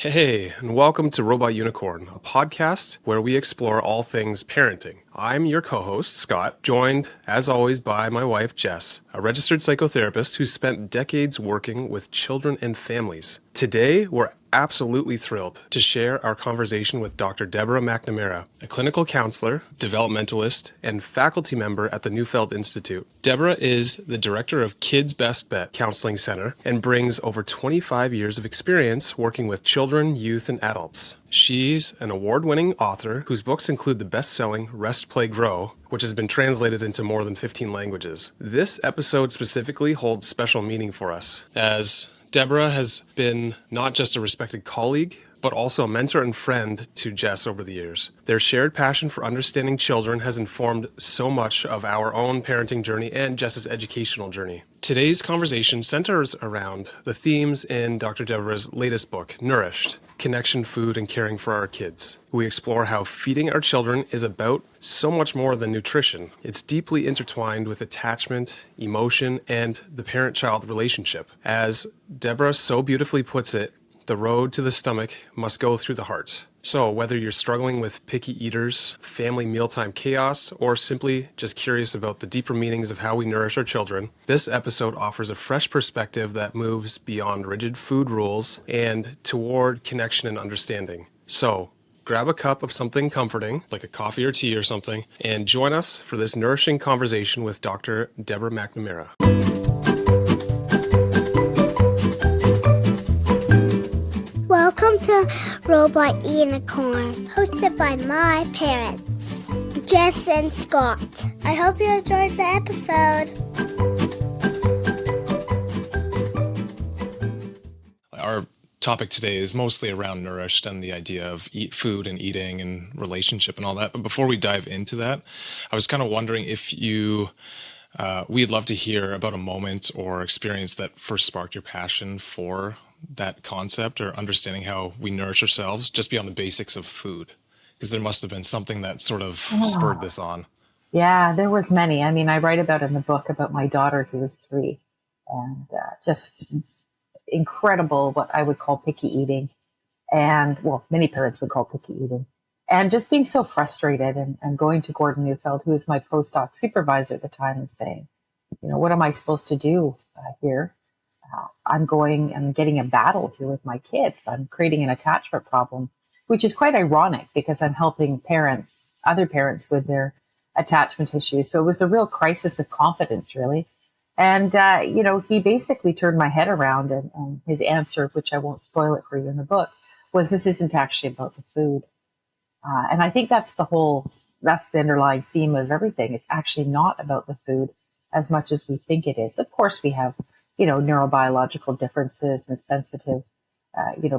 Hey, and welcome to Robot Unicorn, a podcast where we explore all things parenting. I'm your co-host, Scott, joined, as always, by my wife, Jess, a registered psychotherapist who spent decades working with children and families. Today, we're absolutely thrilled to share our conversation with Dr. Deborah MacNamara, a clinical counselor, developmentalist, and faculty member at the Neufeld Institute. Deborah is the director of Kids Best Bet Counseling Center and brings over 25 years of experience working with children, youth, and adults. She's an award-winning author whose books include the best-selling Rest, Play, Grow, which has been translated into more than 15 languages. This episode specifically holds special meaning for us, as Deborah has been not just a respected colleague, but also a mentor and friend to Jess over the years. Their shared passion for understanding children has informed so much of our own parenting journey and Jess's educational journey. Today's conversation centers around the themes in Dr. Deborah's latest book, Nourished: Connection, Food, and Caring for Our Kids. We explore how feeding our children is about so much more than nutrition. It's deeply intertwined with attachment, emotion, and the parent-child relationship. As Deborah so beautifully puts it, the road to the stomach must go through the heart. So whether you're struggling with picky eaters, family mealtime chaos, or simply just curious about the deeper meanings of how we nourish our children, this episode offers a fresh perspective that moves beyond rigid food rules and toward connection and understanding. So grab a cup of something comforting, like a coffee or tea or something, and join us for this nourishing conversation with Dr. Deborah MacNamara. Welcome to Robot Unicorn, hosted by my parents, Jess and Scott. I hope you enjoyed the episode. Our topic today is mostly around Nourished and the idea of food and eating and relationship and all that. But before we dive into that, I was kind of wondering if we'd love to hear about a moment or experience that first sparked your passion for that concept or understanding how we nourish ourselves just beyond the basics of food, because there must have been something that sort of spurred this on. Yeah, there was many. I mean, I write about in the book about my daughter who was 3 and just incredible what I would call picky eating, and many parents would call picky eating, and just being so frustrated and going to Gordon Neufeld, who was my postdoc supervisor at the time, and saying, what am I supposed to do here? I'm getting a battle here with my kids. I'm creating an attachment problem, which is quite ironic because I'm helping other parents with their attachment issues. So it was a real crisis of confidence, really. And, he basically turned my head around, and his answer, which I won't spoil it for you in the book, was this isn't actually about the food. And I think that's the underlying theme of everything. It's actually not about the food as much as we think it is. Of course, we have neurobiological differences and sensitive,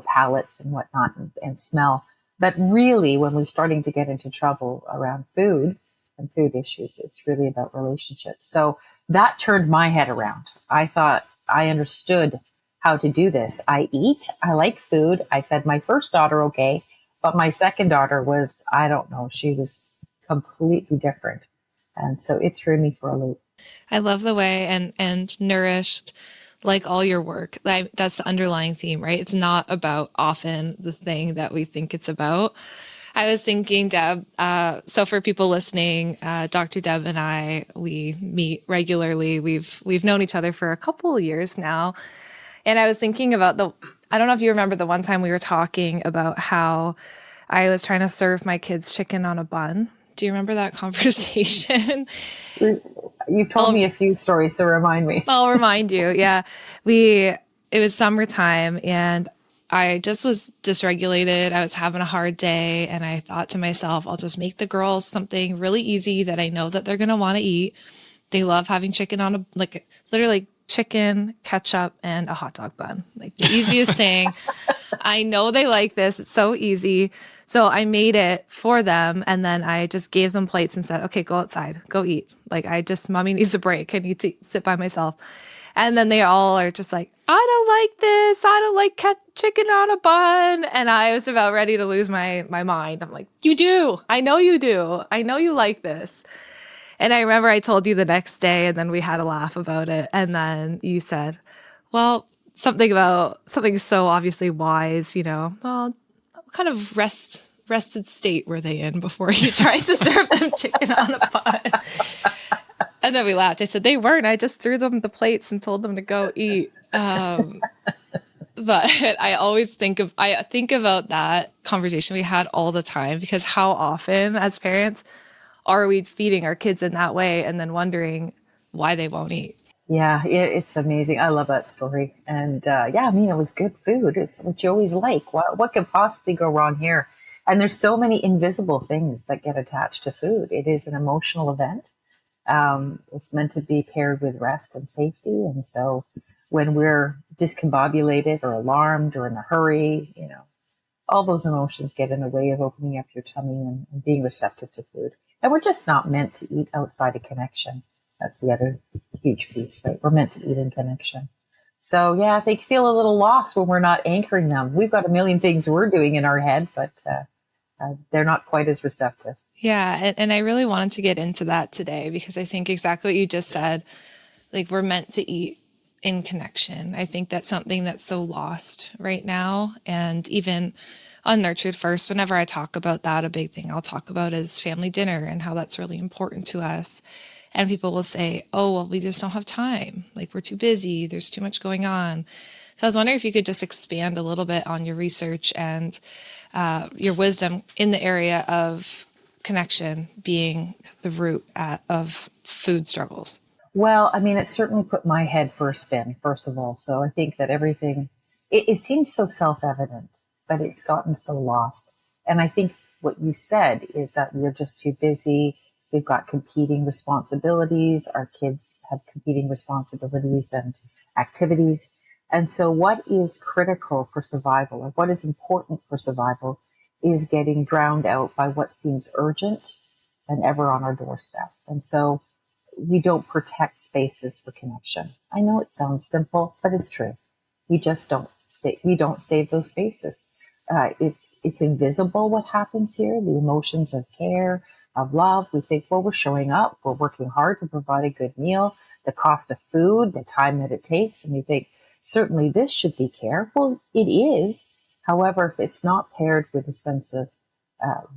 palates and whatnot and smell. But really, when we're starting to get into trouble around food and food issues, it's really about relationships. So that turned my head around. I thought I understood how to do this. I eat, I like food. I fed my first daughter okay, but my second daughter was, I don't know, she was completely different. And so it threw me for a loop. I love the way and Nourished, like all your work, that's the underlying theme, right? It's not about often the thing that we think it's about. I was thinking, Deb, so for people listening, Dr. Deb and I, we meet regularly. We've known each other for a couple of years now. And I was thinking about I don't know if you remember the one time we were talking about how I was trying to serve my kids chicken on a bun. Do you remember that conversation? You've told me a few stories, so remind me. I'll remind you. Yeah. It was summertime and I just was dysregulated. I was having a hard day and I thought to myself, I'll just make the girls something really easy that I know that they're going to want to eat. They love having chicken on literally chicken, ketchup, and a hot dog bun. Like the easiest thing. I know they like this. It's so easy. So I made it for them. And then I just gave them plates and said, okay, go outside, go eat. Mommy needs a break. I need to sit by myself. And then they all are just like, I don't like this. I don't like chicken on a bun. And I was about ready to lose my mind. I'm like, you do. I know you do. I know you like this. And I remember I told you the next day and then we had a laugh about it. And then you said, well, something so obviously wise, well, what kind of rested state were they in before you tried to serve them chicken on a bun? And then we laughed. I said, they weren't. I just threw them the plates and told them to go eat. But I think about that conversation we had all the time, because how often as parents are we feeding our kids in that way and then wondering why they won't eat? Yeah, it's amazing. I love that story. And it was good food. It's what you always like. What could possibly go wrong here? And there's so many invisible things that get attached to food. It is an emotional event. It's meant to be paired with rest and safety. And so when we're discombobulated or alarmed or in a hurry, all those emotions get in the way of opening up your tummy and being receptive to food. And we're just not meant to eat outside of connection. That's the other huge piece, right? We're meant to eat in connection. So yeah, they feel a little lost when we're not anchoring them. We've got a million things we're doing in our head, but they're not quite as receptive. Yeah. And I really wanted to get into that today, because I think exactly what you just said, like, we're meant to eat in connection. I think that's something that's so lost right now. And even on Nurtured First, whenever I talk about that, a big thing I'll talk about is family dinner and how that's really important to us. And people will say, oh, well, we just don't have time. Like, we're too busy. There's too much going on. So I was wondering if you could just expand a little bit on your research and your wisdom in the area of connection being the root of food struggles. Well, I mean, it certainly put my head for a spin, first of all. So I think that everything, it seems so self-evident, but it's gotten so lost. And I think what you said is that we're just too busy. We've got competing responsibilities. Our kids have competing responsibilities and activities. And so what is critical for survival, or what is important for survival, is getting drowned out by what seems urgent and ever on our doorstep. And so we don't protect spaces for connection. I know it sounds simple, but it's true. We just don't save those spaces. It's invisible what happens here, the emotions of care, of love. We think, well, we're showing up, we're working hard to provide a good meal, the cost of food, the time that it takes. And we think, certainly this should be care. Well, it is. However, if it's not paired with a sense of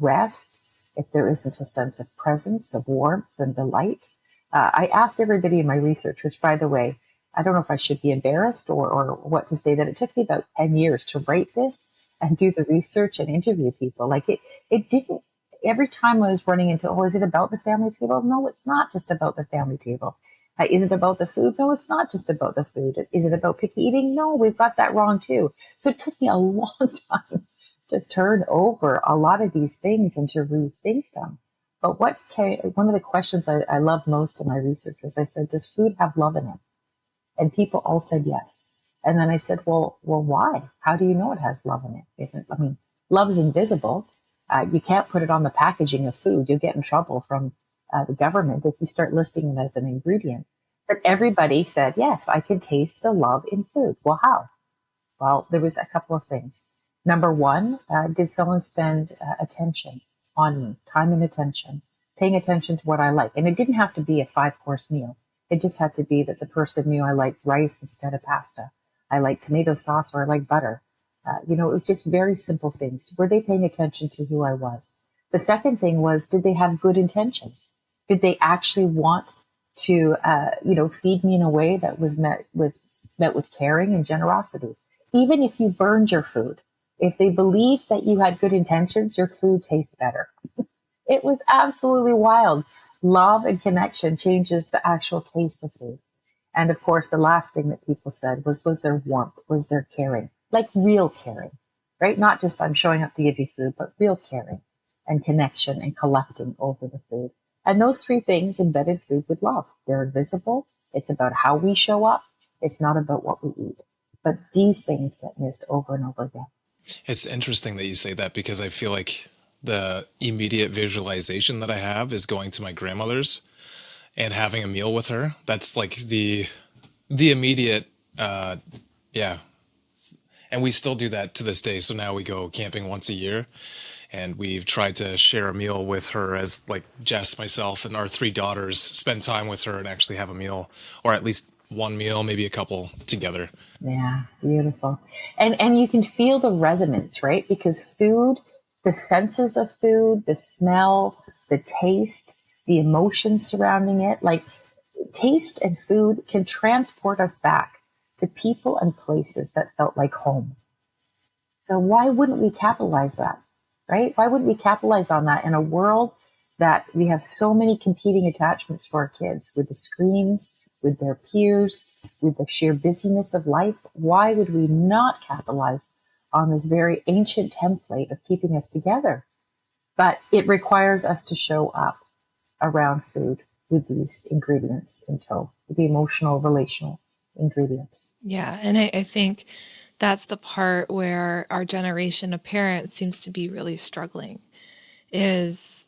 rest, if there isn't a sense of presence, of warmth and delight. I asked everybody in my research, which, by the way, I don't know if I should be embarrassed or what to say, that it took me about 10 years to write this and do the research and interview people. Like it didn't, every time I was running into, is it about the family table? No, it's not just about the family table. Is it about the food? No, it's not just about the food. Is it about picky eating? No, we've got that wrong too. So it took me a long time to turn over a lot of these things and to rethink them. But one of the questions I love most in my research is, I said, does food have love in it? And people all said yes. And then I said, well, why? How do you know it has love in it? Love is invisible. You can't put it on the packaging of food. You'll get in trouble from the government if you start listing it as an ingredient. But everybody said, yes, I can taste the love in food. Well, how? Well, there was a couple of things. Number one, did someone spend attention on me, time and attention, paying attention to what I like? And it didn't have to be a 5-course meal. It just had to be that the person knew I liked rice instead of pasta. I like tomato sauce, or I like butter. It was just very simple things. Were they paying attention to who I was? The second thing was, did they have good intentions? Did they actually want to, feed me in a way that was met with caring and generosity? Even if you burned your food, if they believed that you had good intentions, your food tastes better. It was absolutely wild. Love and connection changes the actual taste of food. And of course, the last thing that people said was there warmth? Was there caring? Like real caring, right? Not just I'm showing up to give you food, but real caring and connection and collecting over the food. And those three things embedded food with love. They're invisible. It's about how we show up. It's not about what we eat. But these things get missed over and over again. It's interesting that you say that, because I feel like the immediate visualization that I have is going to my grandmother's and having a meal with her. That's like the immediate, yeah. And we still do that to this day. So now we go camping once a year, and we've tried to share a meal with her, as like Jess, myself, and our 3 daughters spend time with her and actually have a meal, or at least one meal, maybe a couple together. Yeah, beautiful. And you can feel the resonance, right? Because food, the senses of food, the smell, the taste, the emotions surrounding it, like taste and food can transport us back to people and places that felt like home. So why wouldn't we capitalize that, right? Why wouldn't we capitalize on that in a world that we have so many competing attachments for our kids with the screens, with their peers, with the sheer busyness of life? Why would we not capitalize on this very ancient template of keeping us together? But it requires us to show up around food with these ingredients in tow, with the emotional, relational ingredients. Yeah. And I think that's the part where our generation of parents seems to be really struggling is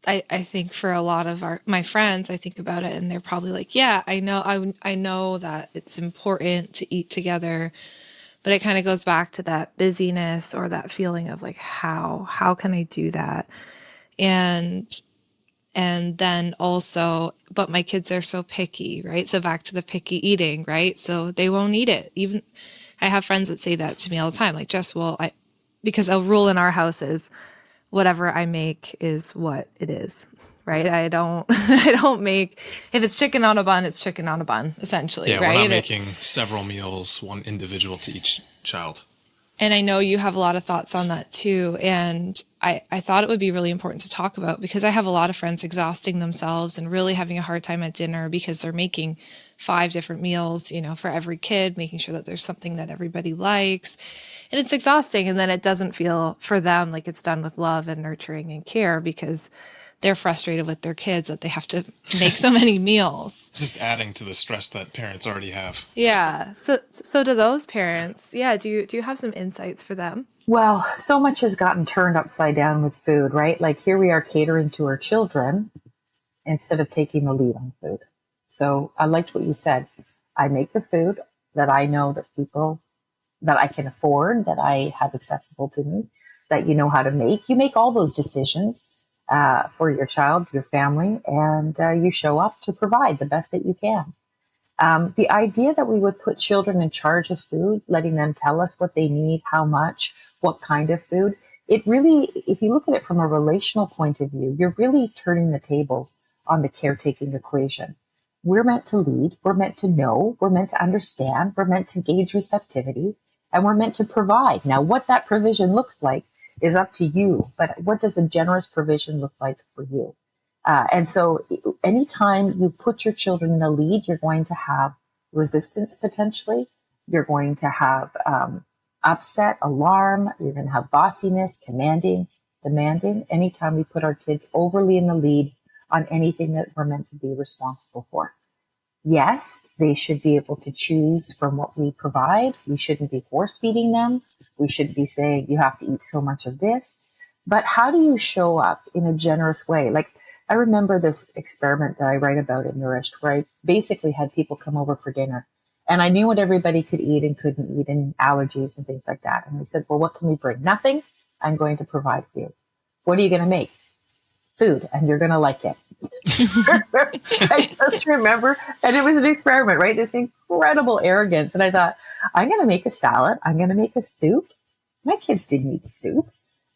I think for a lot of my friends, I think about it and they're probably like, yeah, I know that it's important to eat together, but it kind of goes back to that busyness or that feeling of like, how can I do that? And then also, but my kids are so picky, right? So back to the picky eating, right? So they won't eat it. Even I have friends that say that to me all the time, like, Jess, because a rule in our house is whatever I make is what it is, right? I don't make, if it's chicken on a bun, it's chicken on a bun, essentially, Yeah, right? we're not making several meals, one individual to each child. And I know you have a lot of thoughts on that too. And I thought it would be really important to talk about because I have a lot of friends exhausting themselves and really having a hard time at dinner because they're making 5 different meals, for every kid, making sure that there's something that everybody likes. And it's exhausting. And then it doesn't feel for them like it's done with love and nurturing and care because they're frustrated with their kids that they have to make so many meals. It's just adding to the stress that parents already have. Yeah. So to those parents, do you have some insights for them? Well, so much has gotten turned upside down with food, right? Like here we are catering to our children instead of taking the lead on food. So I liked what you said. I make the food that I know that I can afford, that I have accessible to me, that you know how to make. You make all those decisions for your child, your family, and you show up to provide the best that you can. The idea that we would put children in charge of food, letting them tell us what they need, how much, what kind of food, it really, if you look at it from a relational point of view, you're really turning the tables on the caretaking equation. We're meant to lead, we're meant to know, we're meant to understand, we're meant to gauge receptivity, and we're meant to provide. Now, what that provision looks like is up to you, but what does a generous provision look like for you? And so anytime you put your children in the lead, you're going to have resistance potentially. You're going to have upset, alarm. You're going to have bossiness, commanding, demanding. Anytime we put our kids overly in the lead on anything that we're meant to be responsible for. Yes, they should be able to choose from what we provide. We shouldn't be force feeding them. We shouldn't be saying you have to eat so much of this. But how do you show up in a generous way? Like, I remember this experiment that I write about in Nourished, where I basically had people come over for dinner and I knew what everybody could eat and couldn't eat and allergies and things like that. And we said, well, what can we bring? Nothing. I'm going to provide for you. What are you going to make? Food, and you're going to like it. I just remember, and it was an experiment, right? This incredible arrogance. And I thought, I'm going to make a salad. I'm going to make a soup. My kids didn't eat soup.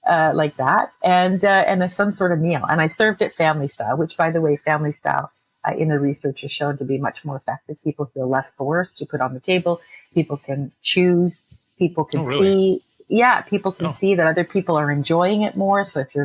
Like that, and some sort of meal. And I served it family style, which, by the way, family style in the research is shown to be much more effective. People feel less coerced. You put on the table. People can choose. People can see. Yeah, people can see that other people are enjoying it more. So if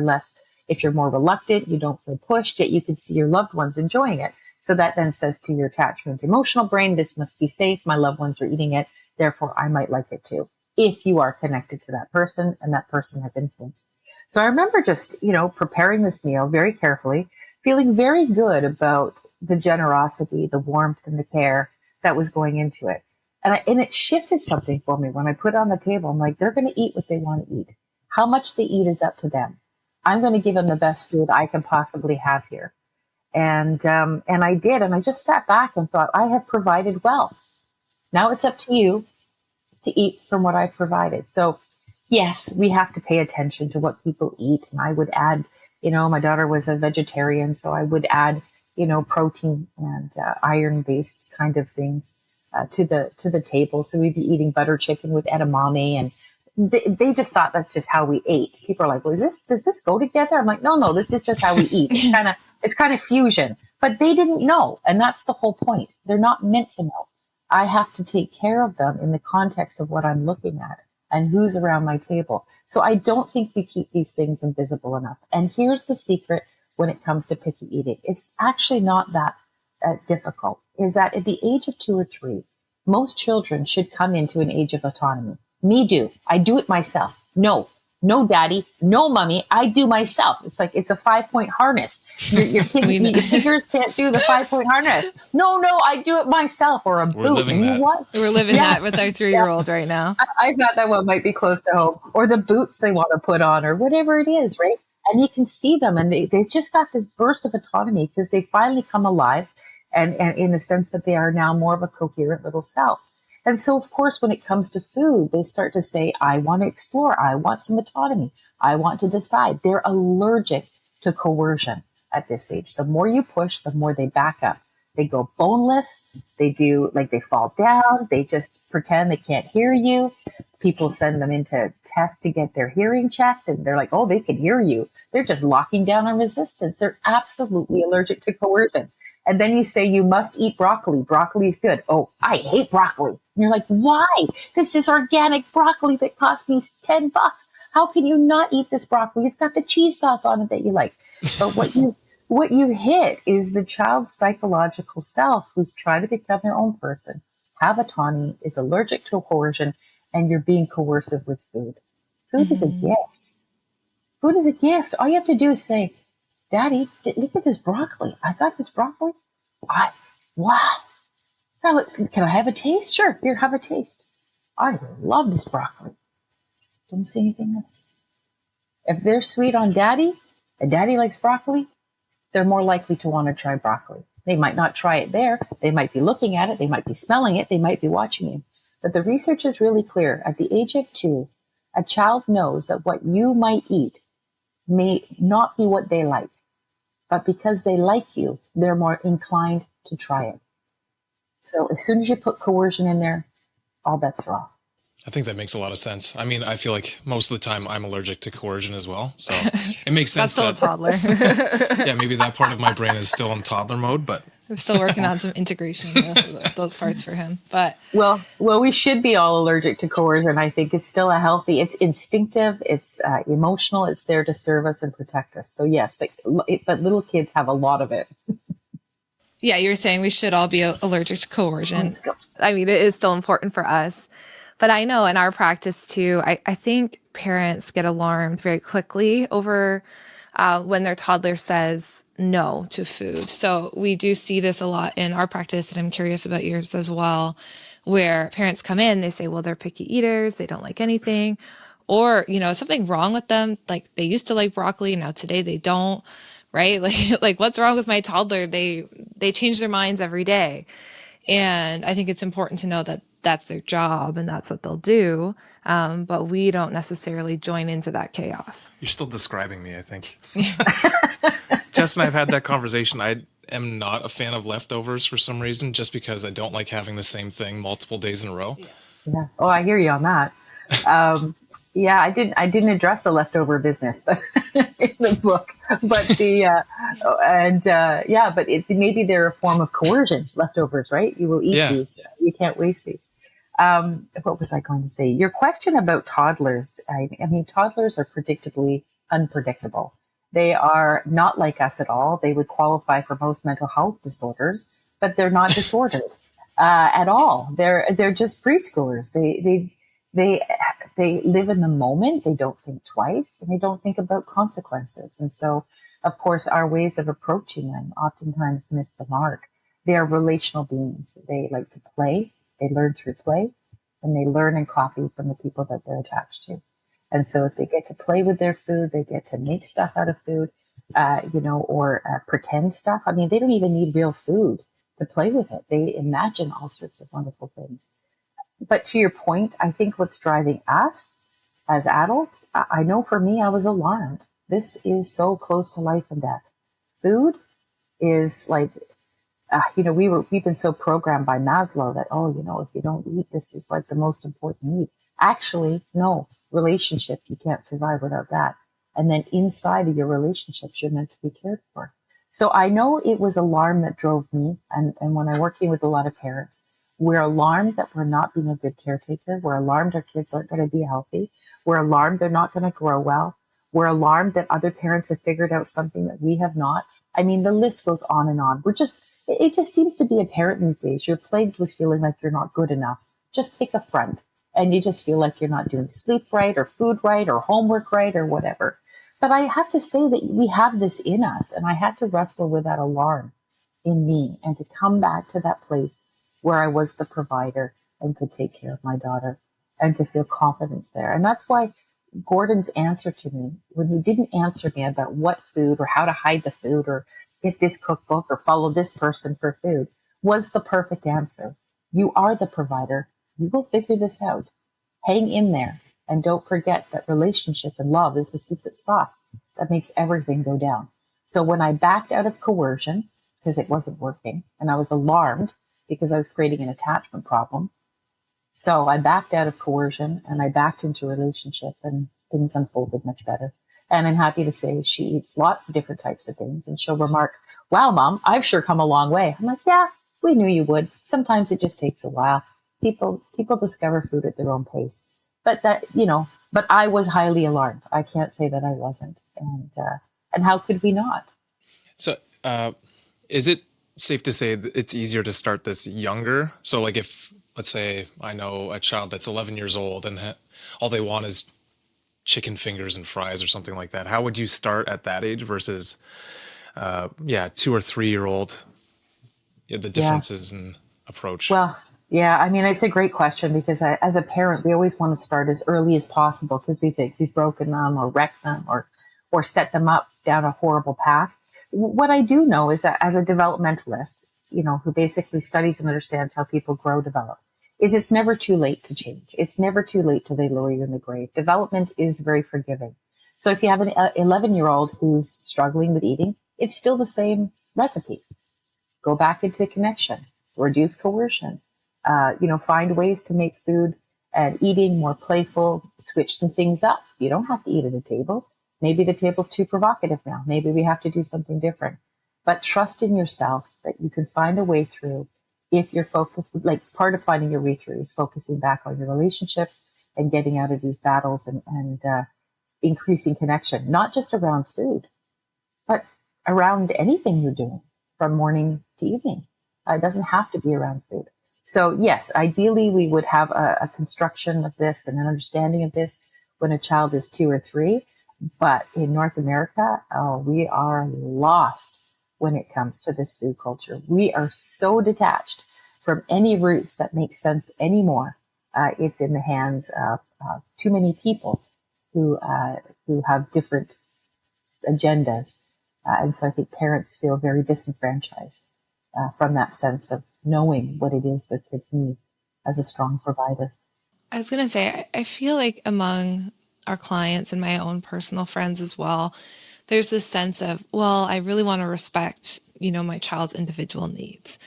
you're more reluctant, you don't feel pushed, yet you can see your loved ones enjoying it. So that then says to your attachment emotional brain, this must be safe. My loved ones are eating it. Therefore, I might like it too. If you are connected to that person and that person has influence. So I remember just, preparing this meal very carefully, feeling very good about the generosity, the warmth and the care that was going into it. And it shifted something for me when I put it on the table. I'm like, they're going to eat what they want to eat. How much they eat is up to them. I'm going to give them the best food I can possibly have here. And I did. And I just sat back and thought, I have provided well. Now it's up to you to eat from what I provided. So yes, we have to pay attention to what people eat. And I would add, my daughter was a vegetarian, so I would add, protein and iron-based kind of things to the table. So we'd be eating butter chicken with edamame, and they just thought that's just how we ate. People are like, well, does this go together? I'm like, no, this is just how we eat. It's kind of fusion, but they didn't know. And that's the whole point. They're not meant to know. I have to take care of them in the context of what I'm looking at and who's around my table. So I don't think we keep these things invisible enough. And here's the secret when it comes to picky eating. It's actually not that difficult, is that at the age of 2 or 3, most children should come into an age of autonomy. Me do. I do it myself. No, daddy, no, mommy, I do myself. It's like, it's a 5-point harness. Your fingers can't do the 5-point harness. No, I do it myself, or a boot. We're living that with our 3-year-old right now. I thought that one might be close to home, or the boots they want to put on, or whatever it is, right? And you can see them, and they've just got this burst of autonomy because they finally come alive, and in the sense that they are now more of a coherent little self. And so, of course, when it comes to food, they start to say, I want to explore. I want some autonomy. I want to decide. They're allergic to coercion at this age. The more you push, the more they back up. They go boneless. They fall down. They just pretend they can't hear you. People send them into tests to get their hearing checked, and they're like, oh, they can hear you. They're just locking down on resistance. They're absolutely allergic to coercion. And then you say, you must eat broccoli. Broccoli is good. Oh, I hate broccoli. And you're like, why? This is organic broccoli that cost me $10. How can you not eat this broccoli? It's got the cheese sauce on it that you like. But what you hit is the child's psychological self who's trying to become their own person, have autonomy, is allergic to coercion, and you're being coercive with food. Food is a gift. Food is a gift. All you have to do is say, Daddy, look at this broccoli. I got this broccoli. Wow. Now, look, can I have a taste? Sure. Here, have a taste. I love this broccoli. Don't say anything else. If they're sweet on Daddy, and Daddy likes broccoli, they're more likely to want to try broccoli. They might not try it there. They might be looking at it. They might be smelling it. They might be watching you. But the research is really clear. At the age of 2, a child knows that what you might eat may not be what they like. But because they like you, they're more inclined to try it. So as soon as you put coercion in there, all bets are off. I think that makes a lot of sense. I mean, I feel like most of the time I'm allergic to coercion as well. So it makes sense. That's still a toddler. Yeah, maybe that part of my brain is still in toddler mode, but we're still working on some integration of those parts for him. But well, we should be all allergic to coercion. I think it's still it's instinctive, it's emotional, it's there to serve us and protect us. So yes, but little kids have a lot of it. Yeah, you were saying we should all be allergic to coercion. I mean, it is still important for us. But I know in our practice too, I think parents get alarmed very quickly over when their toddler says no to food. So we do see this a lot in our practice, and I'm curious about yours as well, where parents come in, they say, well, they're picky eaters, they don't like anything, or, something wrong with them. Like they used to like broccoli, now today they don't, right? Like what's wrong with my toddler? They change their minds every day. And I think it's important to know that that's their job and that's what they'll do. But we don't necessarily join into that chaos. You're still describing me, I think. Jess and I have had that conversation. I am not a fan of leftovers for some reason, just because I don't like having the same thing multiple days in a row. Yes. Yeah. Oh, I hear you on that. Yeah, I didn't address the leftover business, but in the book, but maybe they're a form of coercion, leftovers, right? You will eat these. You can't waste these. What was I going to say? Your question about toddlers. I mean, toddlers are predictably unpredictable. They are not like us at all. They would qualify for most mental health disorders, but they're not disordered at all. They're just preschoolers. They live in the moment. They don't think twice, and they don't think about consequences. And so, of course, our ways of approaching them oftentimes miss the mark. They are relational beings. They like to play. They learn through play, and they learn and copy from the people that they're attached to. And so if they get to play with their food, they get to make stuff out of food, or pretend stuff. I mean, they don't even need real food to play with it. They imagine all sorts of wonderful things. But to your point, I think what's driving us as adults, I know for me, I was alarmed. This is so close to life and death. Food is like we've been so programmed by Maslow that, if you don't eat, this is like the most important need. Actually, no, relationship, you can't survive without that. And then inside of your relationships, you're meant to be cared for. So I know it was alarm that drove me. And when I'm working with a lot of parents, we're alarmed that we're not being a good caretaker. We're alarmed our kids aren't going to be healthy. We're alarmed they're not going to grow well. We're alarmed that other parents have figured out something that we have not. I mean, the list goes on and on. It just seems to be apparent these days. You're plagued with feeling like you're not good enough. Just pick a front. And you just feel like you're not doing sleep right or food right or homework right or whatever. But I have to say that we have this in us. And I had to wrestle with that alarm in me and to come back to that place where I was the provider and could take care of my daughter and to feel confidence there. And that's why Gordon's answer to me, when he didn't answer me about what food or how to hide the food or get this cookbook or follow this person for food, was the perfect answer. You are the provider. You will figure this out. Hang in there. And don't forget that relationship and love is the secret sauce that makes everything go down. So when I backed out of coercion, because it wasn't working, and I was alarmed because I was creating an attachment problem, so I backed out of coercion and I backed into relationship, and things unfolded much better. And I'm happy to say she eats lots of different types of things. And she'll remark, "Wow, Mom, I've sure come a long way." I'm like, "Yeah, we knew you would. Sometimes it just takes a while. People discover food at their own pace." But but I was highly alarmed. I can't say that I wasn't. And how could we not? So is it safe to say that it's easier to start this younger? So like if, let's say I know a child that's 11 years old and all they want is chicken fingers and fries or something like that, how would you start at that age versus 2 or 3 year old? The differences in approach. Well, yeah, I mean, it's a great question because as a parent, we always want to start as early as possible because we think we've broken them or wrecked them or set them up down a horrible path. What I do know is that as a developmentalist, who basically studies and understands how people grow, develop, is it's never too late to change. It's never too late till they lower you in the grave. Development is very forgiving. So if you have an 11-year-old who's struggling with eating, it's still the same recipe. Go back into connection, reduce coercion. Find ways to make food and eating more playful, switch some things up. You don't have to eat at a table. Maybe the table's too provocative now. Maybe we have to do something different. But trust in yourself that you can find a way through if you're focused. Like part of finding your way through is focusing back on your relationship and getting out of these battles and increasing connection, not just around food, but around anything you're doing from morning to evening. It doesn't have to be around food. So yes, ideally we would have a construction of this and an understanding of this when a child is 2 or 3. But in North America, we are lost when it comes to this food culture. We are so detached from any roots that make sense anymore. It's in the hands of too many people who have different agendas. And so I think parents feel very disenfranchised from that sense of knowing what it is their kids need as a strong provider. I was going to say, I feel like among our clients and my own personal friends as well, there's this sense of, well, I really want to respect, my child's individual needs.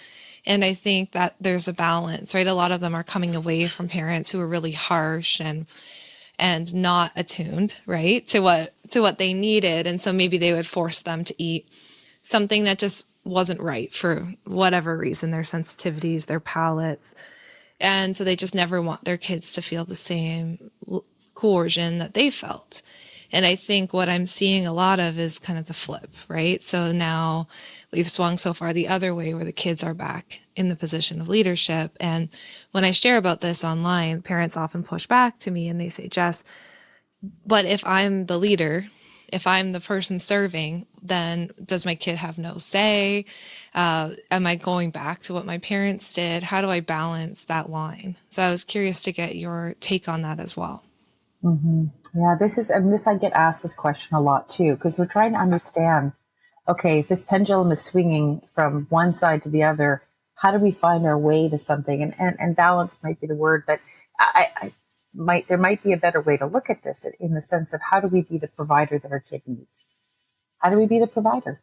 And I think that there's a balance, right? A lot of them are coming away from parents who are really harsh and not attuned, right, to what they needed. And so maybe they would force them to eat something that just wasn't right for whatever reason, their sensitivities, their palates. And so they just never want their kids to feel the same coercion that they felt. And I think what I'm seeing a lot of is kind of the flip, right? So now we've swung so far the other way where the kids are back in the position of leadership. And when I share about this online, parents often push back to me and they say, Jess, but if I'm the leader, if I'm the person serving, then does my kid have no say? Am I going back to what my parents did? How do I balance that line? So I was curious to get your take on that as well. Mm-hmm. Yeah, I get asked this question a lot too, because we're trying to understand, okay, if this pendulum is swinging from one side to the other, how do we find our way to something? And balance might be the word, but there might be a better way to look at this in the sense of how do we be the provider that our kid needs? How do we be the provider?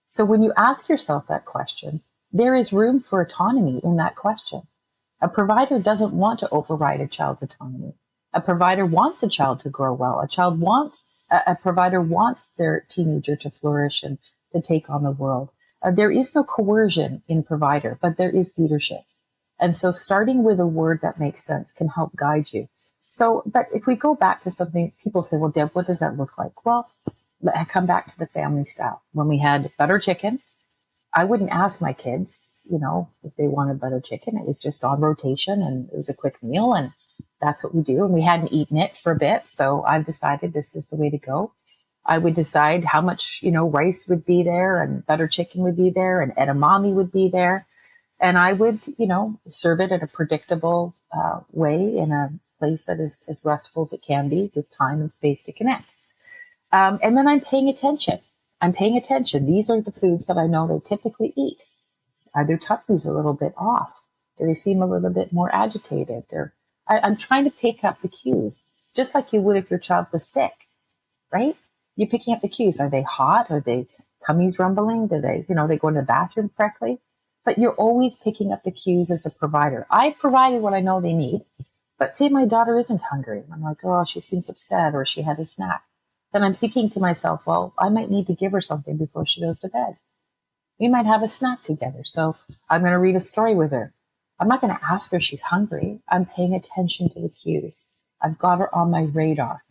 So when you ask yourself that question, there is room for autonomy in that question. A provider doesn't want to override a child's autonomy. A provider wants a child to grow well. A provider wants their teenager to flourish and to take on the world. There is no coercion in provider, but there is leadership. And so starting with a word that makes sense can help guide you. So, but if we go back to something, people say, well, Deb, what does that look like? Well, I come back to the family style. When we had butter chicken, I wouldn't ask my kids, if they wanted butter chicken. It was just on rotation and it was a quick meal and that's what we do. And we hadn't eaten it for a bit. So I've decided this is the way to go. I would decide how much, rice would be there and butter chicken would be there and edamame would be there. And I would, serve it in a predictable way in a place that is as restful as it can be with time and space to connect. And then I'm paying attention. These are the foods that I know they typically eat. Are their tummies a little bit off? Do they seem a little bit more agitated? I'm trying to pick up the cues, just like you would if your child was sick, right? You're picking up the cues. Are they hot? Are they tummies rumbling? Do they, they go in the bathroom correctly? But you're always picking up the cues as a provider. I've provided what I know they need, but say my daughter isn't hungry. I'm like, oh, she seems upset or she had a snack. Then I'm thinking to myself, well, I might need to give her something before she goes to bed. We might have a snack together. So I'm going to read a story with her. I'm not going to ask her if she's hungry. I'm paying attention to the cues. I've got her on my radar.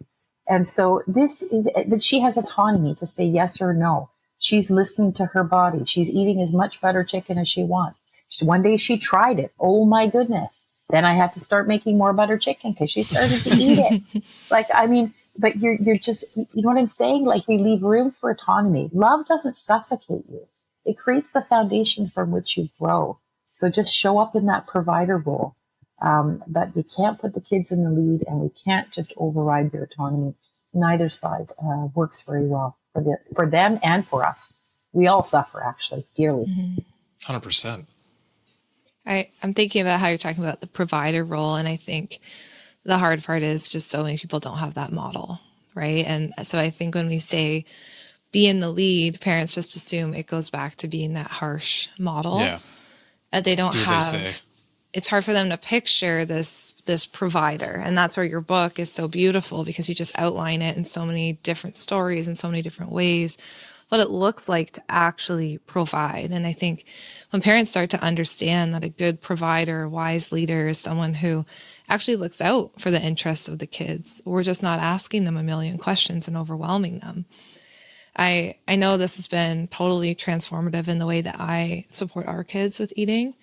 And so but she has autonomy to say yes or no. She's listening to her body. She's eating as much butter chicken as she wants. One day she tried it. Oh my goodness. Then I had to start making more butter chicken because she started to eat it. But you're just, you know what I'm saying? Like we leave room for autonomy. Love doesn't suffocate you. It creates the foundation from which you grow. So just show up in that provider role. But you can't put the kids in the lead and we can't just override their autonomy. Neither side works very well for them and for us. We all suffer actually dearly. 100%. I'm thinking about how you're talking about the provider role. And I think the hard part is just so many people don't have that model, right? And so I think when we say be in the lead, parents just assume it goes back to being that harsh model. Yeah. They don't have, it's hard for them to picture this provider. And that's where your book is so beautiful because you just outline it in so many different stories and so many different ways, what it looks like to actually provide. And I think when parents start to understand that a good provider, wise leader is someone who actually looks out for the interests of the kids, we're just not asking them a million questions and overwhelming them. I know this has been totally transformative in the way that I support our kids with eating.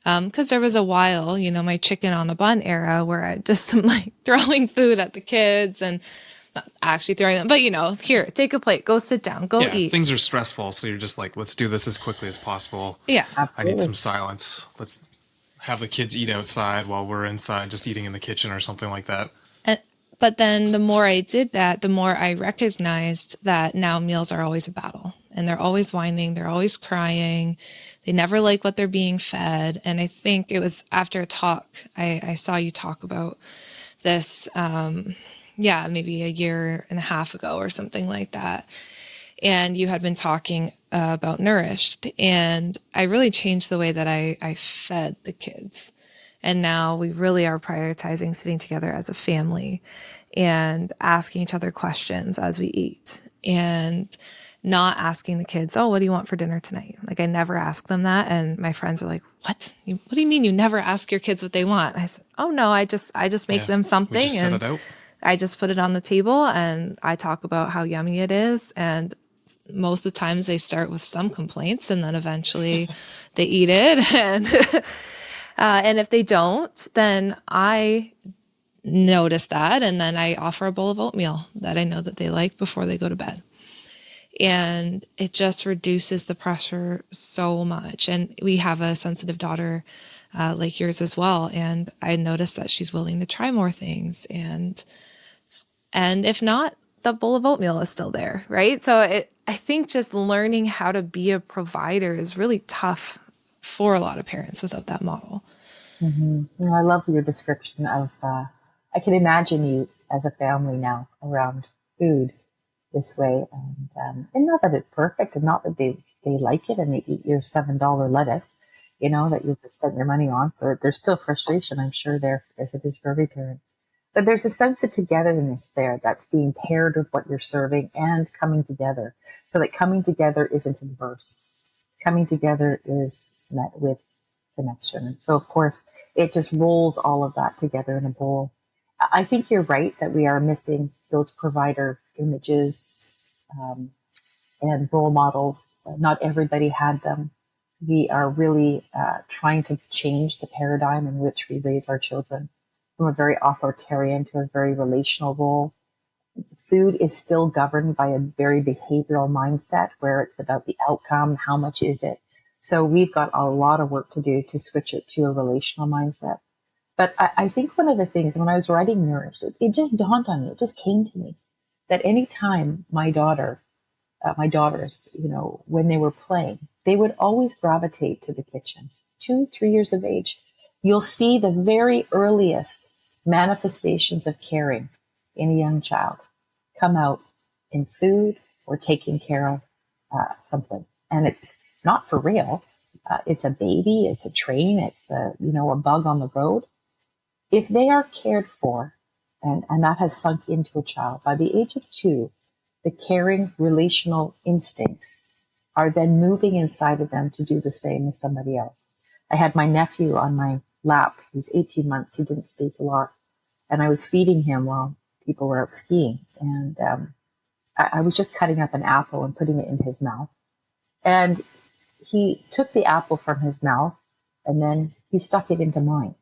Because there was a while, my chicken on a bun era where I just am like throwing food at the kids and not actually throwing them, but here, take a plate, go sit down, go eat. Things are stressful. So you're just like, let's do this as quickly as possible. Yeah. Absolutely. I need some silence. Let's have the kids eat outside while we're inside, just eating in the kitchen or something like that. But then the more I did that, the more I recognized that now meals are always a battle and they're always whining. They're always crying. They never like what they're being fed. And I think it was after a talk, I saw you talk about this, maybe a year and a half ago or something like that. And you had been talking about Nourished, and I really changed the way that I fed the kids. And now we really are prioritizing sitting together as a family and asking each other questions as we eat and not asking the kids, oh, what do you want for dinner tonight? Like I never ask them that. And my friends are like, what? What do you mean you never ask your kids what they want? I said, oh no, I just make them something set and it out. I just put it on the table and I talk about how yummy it is. And most of the times they start with some complaints and then eventually they eat it. And if they don't, then I notice that. And then I offer a bowl of oatmeal that I know that they like before they go to bed. And it just reduces the pressure so much. And we have a sensitive daughter like yours as well. And I noticed that she's willing to try more things. And if not, the bowl of oatmeal is still there, right? So I think just learning how to be a provider is really tough for a lot of parents without that model. Mm-hmm. I love your description of, I can imagine you as a family now around food, this way. And not that it's perfect, and not that they like it and they eat your $7 lettuce, that you've spent your money on. So there's still frustration, I'm sure, there, as it is for every parent. But there's a sense of togetherness there that's being paired with what you're serving and coming together. So that coming together isn't adverse. Coming together is met with connection. And so, of course, it just rolls all of that together in a bowl. I think you're right that we are missing those provider images and role models. Not everybody had them. We are really trying to change the paradigm in which we raise our children from a very authoritarian to a very relational role. Food is still governed by a very behavioral mindset where it's about the outcome, how much is it. So we've got a lot of work to do to switch it to a relational mindset. But I think one of the things, when I was writing Nourished, it just dawned on me, it just came to me, that any time my daughters, when they were playing, they would always gravitate to the kitchen. 2, 3 years of age, you'll see the very earliest manifestations of caring in a young child come out in food or taking care of something. And it's not for real. It's a baby, it's a train, it's a bug on the road. If they are cared for, and that has sunk into a child, by the age of 2, the caring relational instincts are then moving inside of them to do the same as somebody else. I had my nephew on my lap. He was 18 months. He didn't speak a lot. And I was feeding him while people were out skiing. And I was just cutting up an apple and putting it in his mouth. And he took the apple from his mouth and then he stuck it into mine.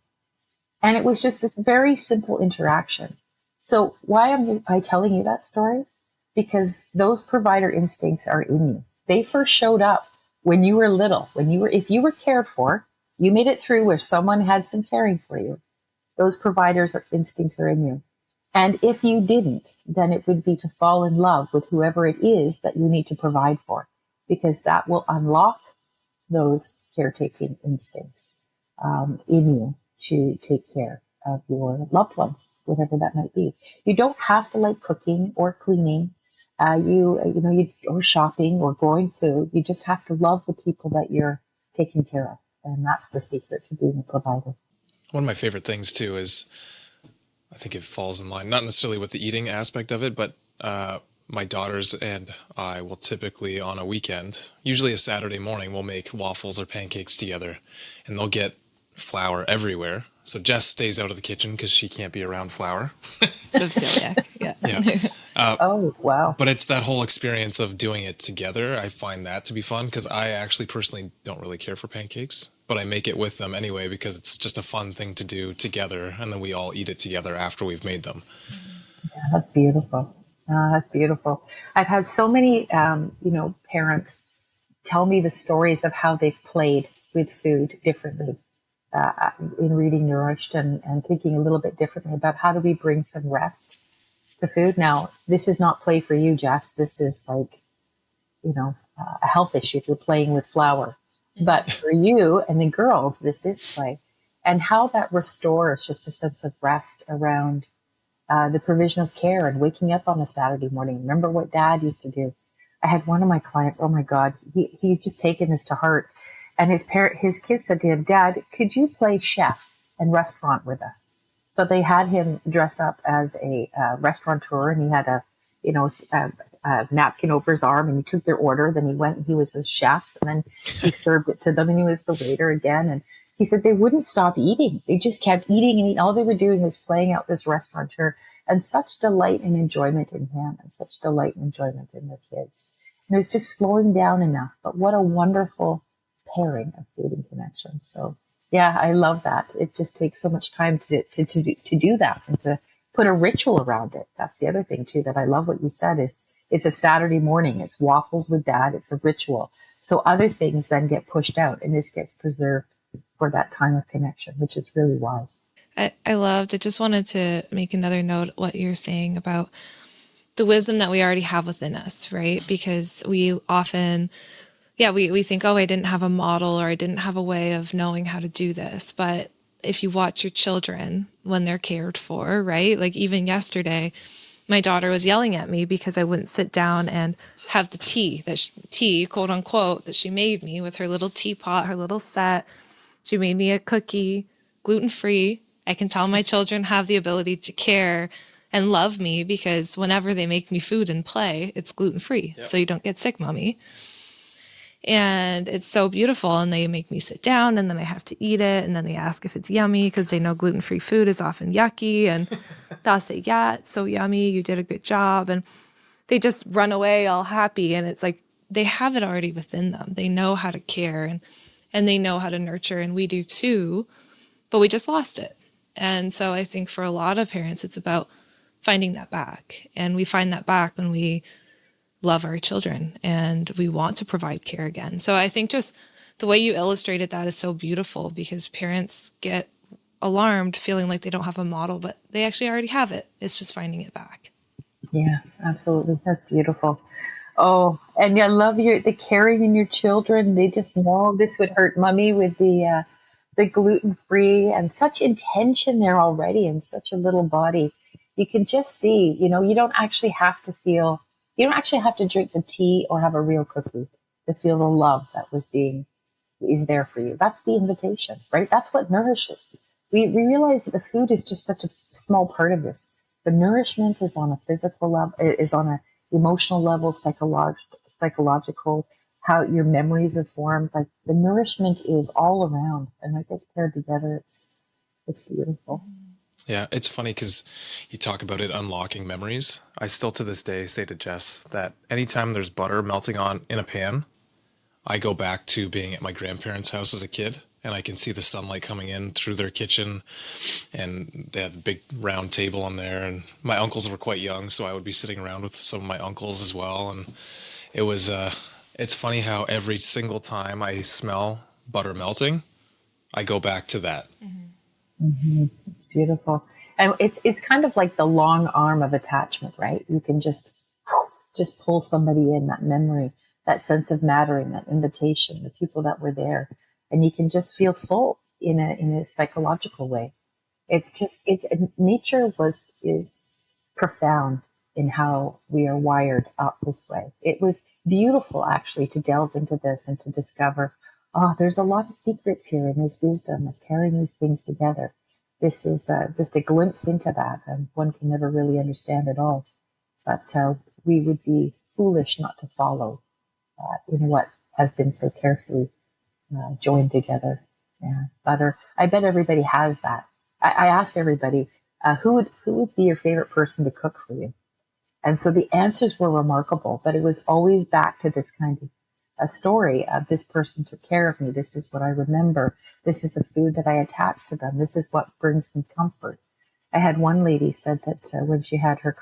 And it was just a very simple interaction. So why am I telling you that story? Because those provider instincts are in you. They first showed up when you were little, if you were cared for, you made it through where someone had some caring for you. Those providers or instincts are in you. And if you didn't, then it would be to fall in love with whoever it is that you need to provide for, because that will unlock those caretaking instincts in you to take care of your loved ones, whatever that might be. You don't have to like cooking or cleaning, or shopping or growing food. You just have to love the people that you're taking care of. And that's the secret to being a provider. One of my favorite things too is, I think it falls in line, not necessarily with the eating aspect of it, but my daughters and I will typically on a weekend, usually a Saturday morning, we'll make waffles or pancakes together, and they'll get flour everywhere. So Jess stays out of the kitchen because she can't be around flour. So celiac, yeah. Oh, wow. But it's that whole experience of doing it together. I find that to be fun because I actually personally don't really care for pancakes, but I make it with them anyway because it's just a fun thing to do together, and then we all eat it together after we've made them. Yeah, that's beautiful. That's beautiful. I've had so many, parents tell me the stories of how they've played with food differently in reading Nourished and thinking a little bit differently about how do we bring some rest to food. Now, this is not play for you, Jess. This is like, a health issue if you're playing with flour. But for you and the girls, this is play. And how that restores just a sense of rest around the provision of care and waking up on a Saturday morning. Remember what Dad used to do. I had one of my clients, oh my God, he's just taken this to heart. And his kids said to him, Dad, could you play chef and restaurant with us? So they had him dress up as a restaurateur, and he had a napkin over his arm, and he took their order. Then he went and he was a chef, and then he served it to them, and he was the waiter again. And he said they wouldn't stop eating. They just kept eating and eating. All they were doing was playing out this restaurateur, and such delight and enjoyment in him, and such delight and enjoyment in their kids. And it was just slowing down enough. But what a wonderful pairing of food and connection. So yeah, I love that. It just takes so much time to do that and to put a ritual around it. That's the other thing too that I love what you said is it's a Saturday morning. It's waffles with Dad. It's a ritual. So other things then get pushed out, and this gets preserved for that time of connection, which is really wise. I loved it. Just wanted to make another note what you're saying about the wisdom that we already have within us, right? Because we often, we think, oh, I didn't have a model or I didn't have a way of knowing how to do this. But if you watch your children when they're cared for, right? Like even yesterday, my daughter was yelling at me because I wouldn't sit down and have the tea, quote unquote, that she made me with her little teapot, her little set. She made me a cookie, gluten-free. I can tell my children have the ability to care and love me because whenever they make me food and play, it's gluten-free. Yep. So you don't get sick, mommy. And it's so beautiful. And they make me sit down and then I have to eat it. And then they ask if it's yummy because they know gluten-free food is often yucky. And they'll say, yeah, it's so yummy. You did a good job. And they just run away all happy. And it's like they have it already within them. They know how to care and they know how to nurture. And we do too, but we just lost it. And so I think for a lot of parents, it's about finding that back. And we find that back when we love our children and we want to provide care again. So I think just the way you illustrated that is so beautiful because parents get alarmed feeling like they don't have a model, but they actually already have it. It's just finding it back. Yeah, absolutely. That's beautiful. Oh, and I love the caring in your children. They just know this would hurt mommy with the gluten-free and such intention there already in such a little body. You can just see, you don't actually have to drink the tea or have a real cookie to feel the love that is there for you. That's the invitation, right? That's what nourishes. We realize that the food is just such a small part of this. The nourishment is on a physical level, is on an emotional level, psychological, how your memories are formed. Like the nourishment is all around and it gets paired together. It's beautiful. Yeah, it's funny because you talk about it unlocking memories. I still to this day say to Jess that anytime there's butter melting on in a pan, I go back to being at my grandparents' house as a kid and I can see the sunlight coming in through their kitchen and they had a big round table on there and my uncles were quite young, so I would be sitting around with some of my uncles as well. And it was, it's funny how every single time I smell butter melting, I go back to that. Mm-hmm. Mm-hmm. It's beautiful. And it's kind of like the long arm of attachment, right? You can just pull somebody in, that memory, that sense of mattering, that invitation, the people that were there. And you can just feel full in a psychological way. Nature is profound in how we are wired up this way. It was beautiful actually to delve into this and to discover, there's a lot of secrets here and there's wisdom of carrying these things together. This is just a glimpse into that, and one can never really understand it all. But we would be foolish not to follow in what has been so carefully joined together. Yeah, butter. I bet everybody has that. I asked everybody, who would be your favorite person to cook for you? And so the answers were remarkable, but it was always back to this kind of a story of this person took care of me. This is what I remember. This is the food that I attach to them. This is what brings me comfort. I had one lady said that when she had her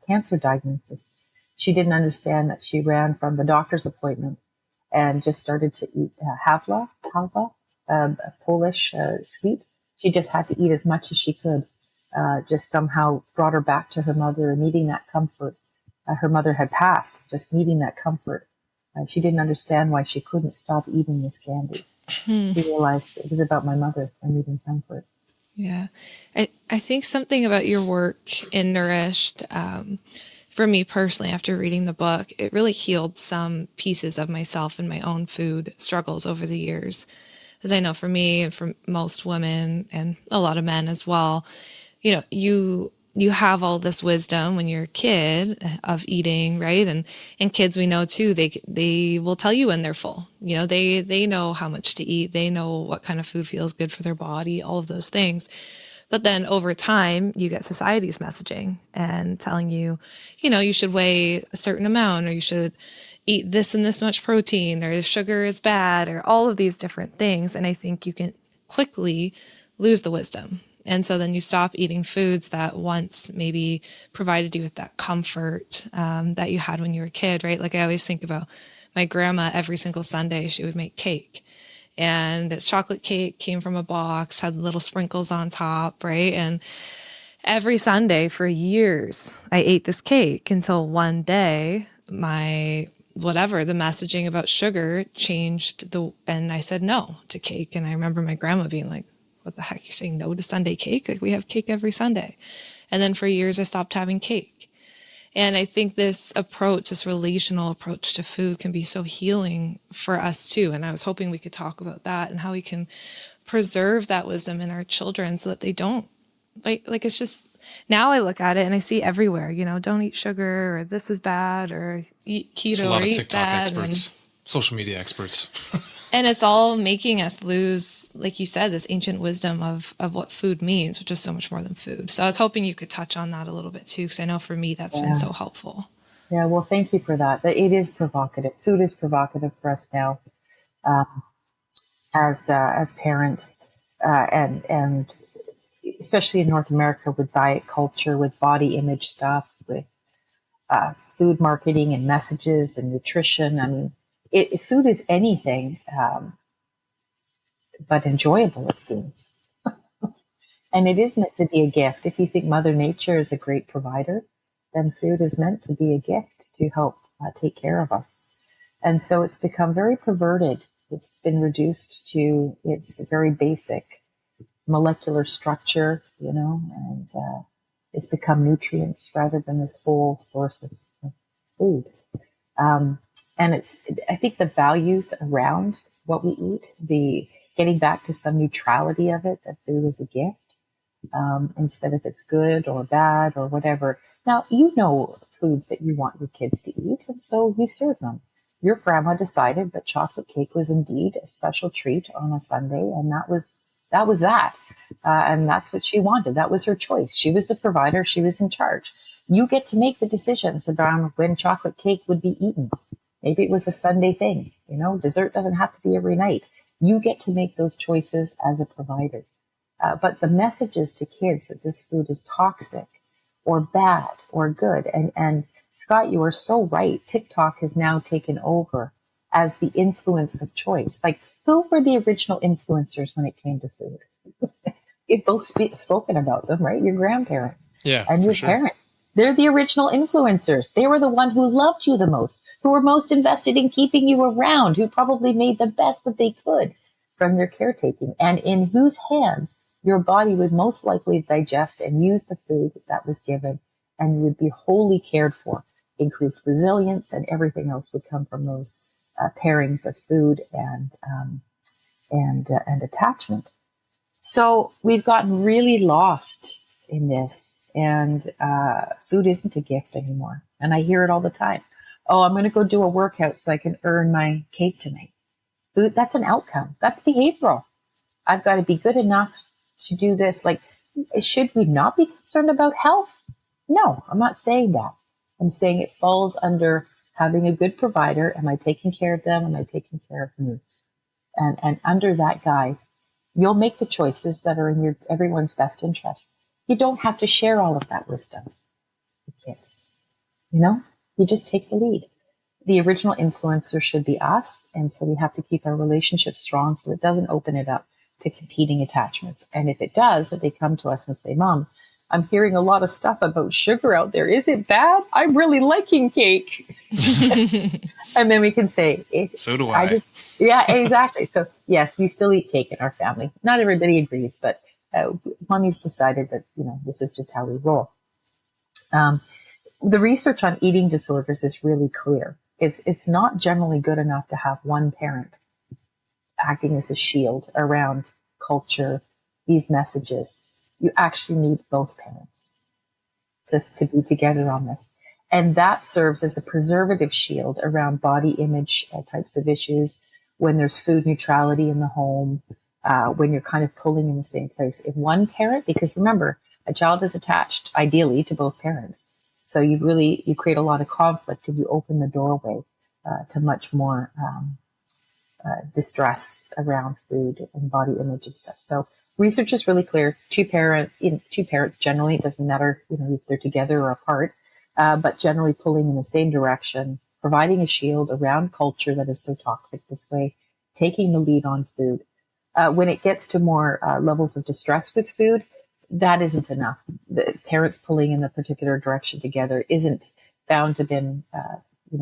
cancer diagnosis, she didn't understand that she ran from the doctor's appointment and just started to eat halva, a Polish sweet. She just had to eat as much as she could. Just somehow brought her back to her mother and needing that comfort. Her mother had passed, just needing that comfort. She didn't understand why she couldn't stop eating this candy. She realized it was about my mother and needing comfort. Yeah. I think something about your work in Nourished, for me personally, after reading the book, it really healed some pieces of myself and my own food struggles over the years. As I know for me and for most women and a lot of men as well, you have all this wisdom when you're a kid of eating, right? And kids we know too, they will tell you when they're full. They know how much to eat. They know what kind of food feels good for their body, all of those things. But then over time, you get society's messaging and telling you, you should weigh a certain amount, or you should eat this and this much protein, or sugar is bad, or all of these different things. And I think you can quickly lose the wisdom. And so then you stop eating foods that once maybe provided you with that comfort that you had when you were a kid, right? Like I always think about my grandma. Every single Sunday, she would make cake. And it's chocolate cake, came from a box, had little sprinkles on top, right? And every Sunday for years, I ate this cake until one day, the messaging about sugar changed and I said no to cake. And I remember my grandma being like, what the heck, you're saying no to Sunday cake? Like we have cake every Sunday. And then for years I stopped having cake. And I think this approach, this relational approach to food can be so healing for us too. And I was hoping we could talk about that and how we can preserve that wisdom in our children so that they don't like it's just, now I look at it and I see everywhere, don't eat sugar, or this is bad, or eat keto, There's a lot or of eat TikTok that. experts, social media experts. And it's all making us lose, like you said, this ancient wisdom of what food means, which is so much more than food. So I was hoping you could touch on that a little bit too, because I know for me that's been so helpful. Yeah, well, thank you for that. It is provocative. Food is provocative for us now, as parents, and especially in North America with diet culture, with body image stuff, with food marketing and messages and nutrition. I mean, food is anything but enjoyable, it seems. And it is meant to be a gift. If you think Mother Nature is a great provider, then food is meant to be a gift to help take care of us. And so it's become very perverted. It's been reduced to its very basic molecular structure, and it's become nutrients rather than this whole source of food. And I think the values around what we eat, the getting back to some neutrality of it, that food is a gift, instead of it's good or bad or whatever. Now, foods that you want your kids to eat, and so you serve them. Your grandma decided that chocolate cake was indeed a special treat on a Sunday, and that was that. And that's what she wanted. That was her choice. She was the provider. She was in charge. You get to make the decisions about when chocolate cake would be eaten. Maybe it was a Sunday thing. Dessert doesn't have to be every night. You get to make those choices as a provider. But the messages to kids that this food is toxic or bad or good. And Scott, you are so right. TikTok has now taken over as the influence of choice. Like, who were the original influencers when it came to food? You've both spoken about them, right? Your grandparents and your parents. They're the original influencers. They were the one who loved you the most, who were most invested in keeping you around, who probably made the best that they could from their caretaking, and in whose hands your body would most likely digest and use the food that was given, and you would be wholly cared for. Increased resilience and everything else would come from those pairings of food and attachment. So we've gotten really lost in this, and food isn't a gift anymore. And I hear it all the time. Oh, I'm going to go do a workout so I can earn my cake tonight. Food, that's an outcome. That's behavioral. I've got to be good enough to do this. Like, should we not be concerned about health? No, I'm not saying that. I'm saying it falls under having a good provider. Am I taking care of them? Am I taking care of me? And under that, guys, you'll make the choices that are in everyone's best interest. You don't have to share all of that wisdom with kids. You just take the lead. The original influencer should be us. And so we have to keep our relationship strong so it doesn't open it up to competing attachments. And if it does, that they come to us and say, Mom, I'm hearing a lot of stuff about sugar out there. Is it bad? I'm really liking cake. And then we can say, so do I. Yeah, exactly. So yes, we still eat cake in our family. Not everybody agrees, but Mommy's decided that, this is just how we roll. The research on eating disorders is really clear. It's not generally good enough to have one parent acting as a shield around culture, these messages. You actually need both parents to be together on this. And that serves as a preservative shield around body image types of issues, when there's food neutrality in the home, when you're kind of pulling in the same place. If one parent, because remember, a child is attached ideally to both parents. So you create a lot of conflict if you open the doorway to much more distress around food and body image and stuff. So research is really clear. Two parents generally, it doesn't matter, if they're together or apart, but generally pulling in the same direction, providing a shield around culture that is so toxic this way, taking the lead on food. When it gets to more levels of distress with food, that isn't enough. The parents pulling in a particular direction together isn't found to have been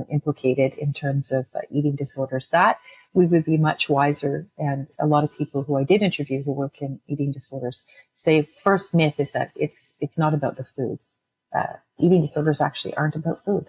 implicated in terms of eating disorders. That we would be much wiser. And a lot of people who I did interview who work in eating disorders say first myth is that it's not about the food. Eating disorders actually aren't about food.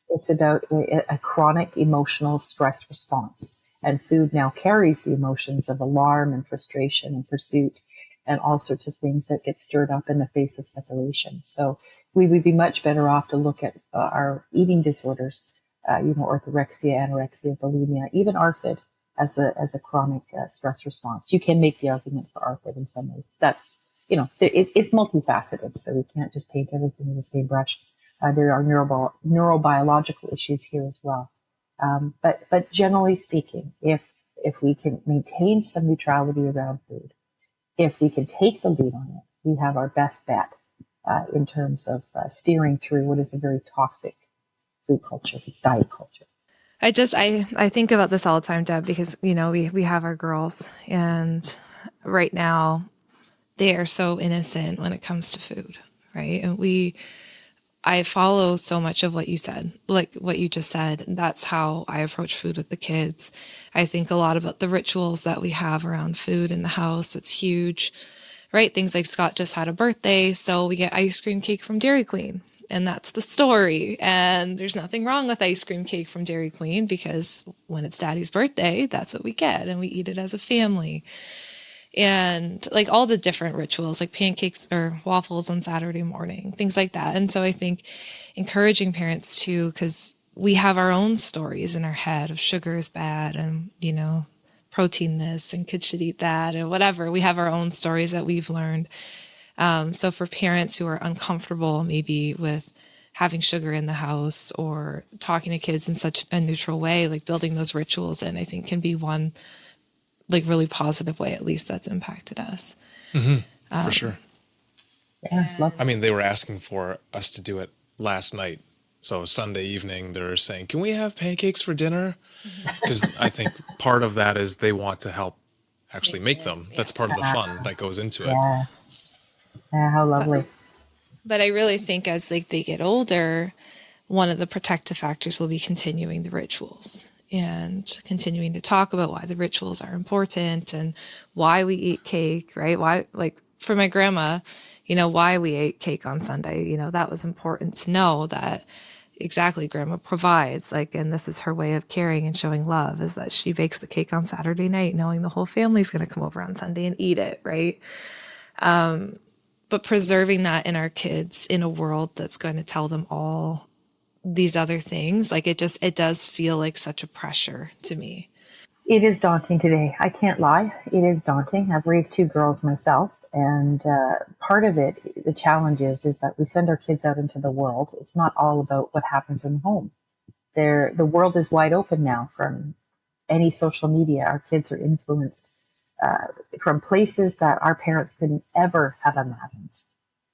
It's about a chronic emotional stress response. And food now carries the emotions of alarm and frustration and pursuit and all sorts of things that get stirred up in the face of separation. So we would be much better off to look at our eating disorders, orthorexia, anorexia, bulimia, even ARFID as a chronic stress response. You can make the argument for ARFID in some ways. That's, it's multifaceted, so we can't just paint everything with the same brush. There are neurobiological issues here as well. But generally speaking, if we can maintain some neutrality around food, if we can take the lead on it, we have our best bet in terms of steering through what is a very toxic food culture, diet culture. I think about this all the time, Deb, because, we have our girls, and right now they are so innocent when it comes to food, right? And I follow so much of what you said, like what you just said. That's how I approach food with the kids. I think a lot about the rituals that we have around food in the house. It's huge, right? Things like Scott just had a birthday, so we get ice cream cake from Dairy Queen. And that's the story. And there's nothing wrong with ice cream cake from Dairy Queen, because when it's Daddy's birthday, that's what we get. And we eat it as a family. And like all the different rituals, like pancakes or waffles on Saturday morning, things like that. And so I think encouraging parents too, because we have our own stories in our head of sugar is bad and, protein this and kids should eat that and whatever. We have our own stories that we've learned. So for parents who are uncomfortable maybe with having sugar in the house or talking to kids in such a neutral way, like building those rituals in, I think can be one like really positive way, at least, that's impacted us. Mm-hmm. For sure. Yeah. I mean, they were asking for us to do it last night. So Sunday evening, they're saying, can we have pancakes for dinner? Because I think part of that is they want to help actually make them. That's part of the fun that goes into it. Yes. Yeah, how lovely. But I really think as like they get older, one of the protective factors will be continuing the rituals and continuing to talk about why the rituals are important and why we eat cake, right? Why, like for my grandma, why we ate cake on Sunday, that was important to know that exactly grandma provides, like, and this is her way of caring and showing love, is that she bakes the cake on Saturday night, knowing the whole family's going to come over on Sunday and eat it, right? But preserving that in our kids in a world that's going to tell them all these other things, like it does feel like such a pressure to me. It is daunting today. I can't lie. It is daunting. I've raised 2 girls myself. And part of it, the challenge is that we send our kids out into the world. It's not all about what happens in the home. The world is wide open now from any social media. Our kids are influenced from places that our parents couldn't ever have imagined.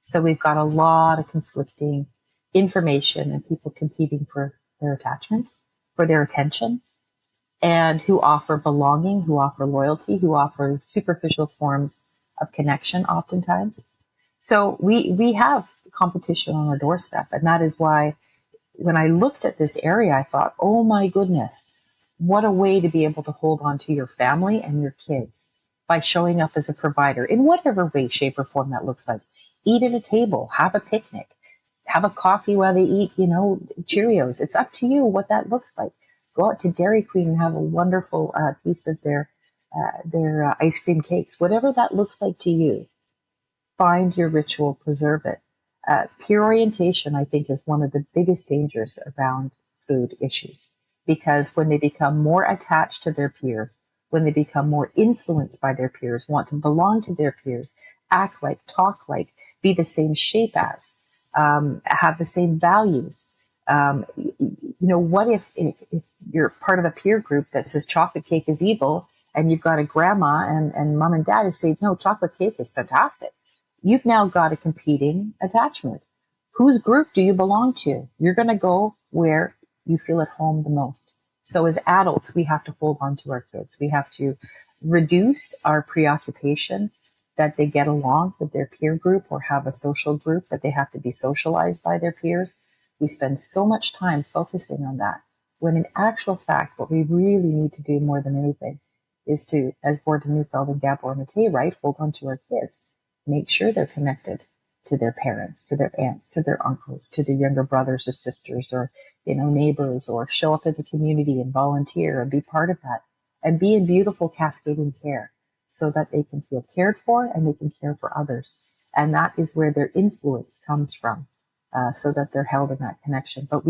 So we've got a lot of conflicting information and people competing for their attachment, for their attention, and who offer belonging, who offer loyalty, who offer superficial forms of connection oftentimes. So we have competition on our doorstep. And that is why when I looked at this area, I thought, oh my goodness, what a way to be able to hold on to your family and your kids by showing up as a provider in whatever way, shape, or form that looks like. Eat at a table, have a picnic, have a coffee while they eat, Cheerios. It's up to you what that looks like. Go out to Dairy Queen and have a wonderful piece of their ice cream cakes. Whatever that looks like to you, find your ritual, preserve it. Peer orientation, I think, is one of the biggest dangers around food issues, because when they become more attached to their peers, when they become more influenced by their peers, want to belong to their peers, act like, talk like, be the same shape as, have the same values. What if you're part of a peer group that says chocolate cake is evil, and you've got a grandma and mom and dad who say, no, chocolate cake is fantastic. You've now got a competing attachment. Whose group do you belong to? You're going to go where you feel at home the most. So as adults, we have to hold on to our kids. We have to reduce our preoccupation that they get along with their peer group or have a social group, that they have to be socialized by their peers. We spend so much time focusing on that, when in actual fact, what we really need to do more than anything is to, as Gordon Neufeld and Deborah MacNamara write, hold on to our kids, make sure they're connected, to their parents, to their aunts, to their uncles, to their younger brothers or sisters, or, neighbors, or show up in the community and volunteer and be part of that, and be in beautiful cascading care so that they can feel cared for and they can care for others. And that is where their influence comes from, so that they're held in that connection. But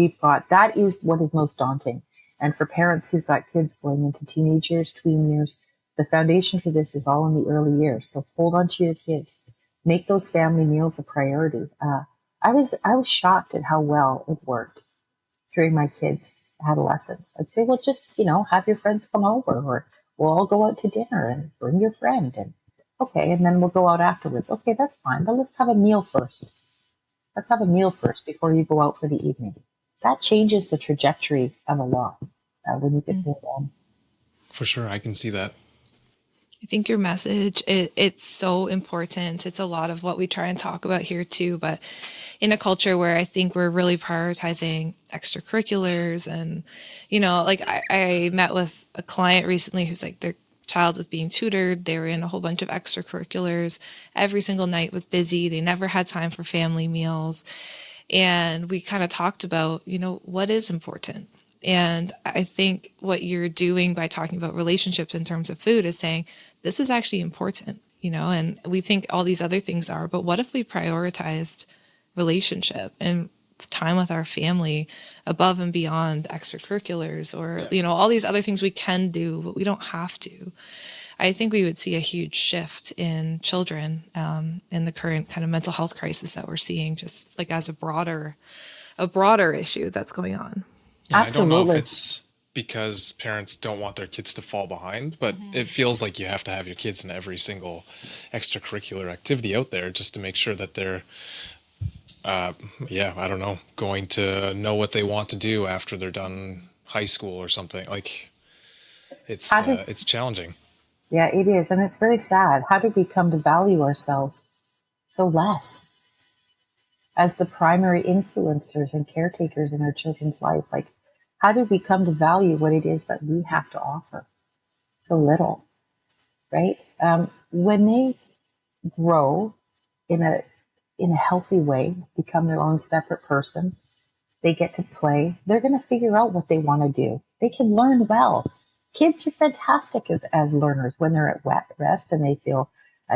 that is what is most daunting. And for parents who've got kids going into teenage years, tween years, the foundation for this is all in the early years. So hold on to your kids. Make those family meals a priority. I was shocked at how well it worked during my kids' adolescence. I'd say, well, just, have your friends come over, or we'll all go out to dinner and bring your friend. And okay, and then we'll go out afterwards. Okay, that's fine, but let's have a meal first. Let's have a meal first before you go out for the evening. That changes the trajectory of a lot when you get home. For sure, I can see that. I think your message, it's so important. It's a lot of what we try and talk about here too, but in a culture where I think we're really prioritizing extracurriculars and, like I met with a client recently who's like, their child was being tutored. They were in a whole bunch of extracurriculars. Every single night was busy. They never had time for family meals. And we kind of talked about, what is important. And I think what you're doing by talking about relationships in terms of food is saying, this is actually important, and we think all these other things are, but what if we prioritized relationship and time with our family above and beyond extracurriculars or, all these other things we can do, but we don't have to. I think we would see a huge shift in children in the current kind of mental health crisis that we're seeing, just like as a broader issue that's going on. Yeah, absolutely. I don't know if it's because parents don't want their kids to fall behind, but it feels like you have to have your kids in every single extracurricular activity out there just to make sure that they're, going to know what they want to do after they're done high school or something. Like, it's challenging. Yeah, it is. And it's very sad. How did we come to value ourselves so less as the primary influencers and caretakers in our children's life? Like, how did we come to value what it is that we have to offer so little, right? When they grow in a healthy way, become their own separate person, they get to play, they're going to figure out what they want to do. They can learn well. Kids are fantastic as learners when they're at rest and they feel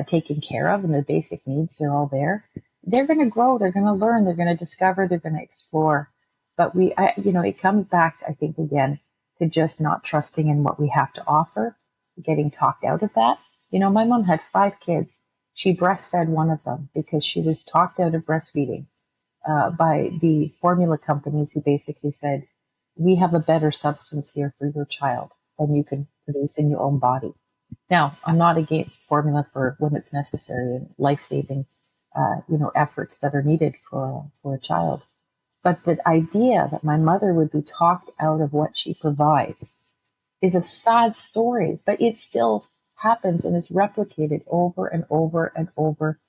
taken care of and their basic needs are all there. They're going to grow, they're going to learn, they're going to discover, they're going to explore. But it comes back, I think, again, to just not trusting in what we have to offer, getting talked out of that. My mom had 5 kids. She breastfed one of them because she was talked out of breastfeeding by the formula companies who basically said, we have a better substance here for your child than you can produce in your own body. Now, I'm not against formula for when it's necessary and life-saving, efforts that are needed for a child. But the idea that my mother would be talked out of what she provides is a sad story, but it still happens and is replicated over and over and over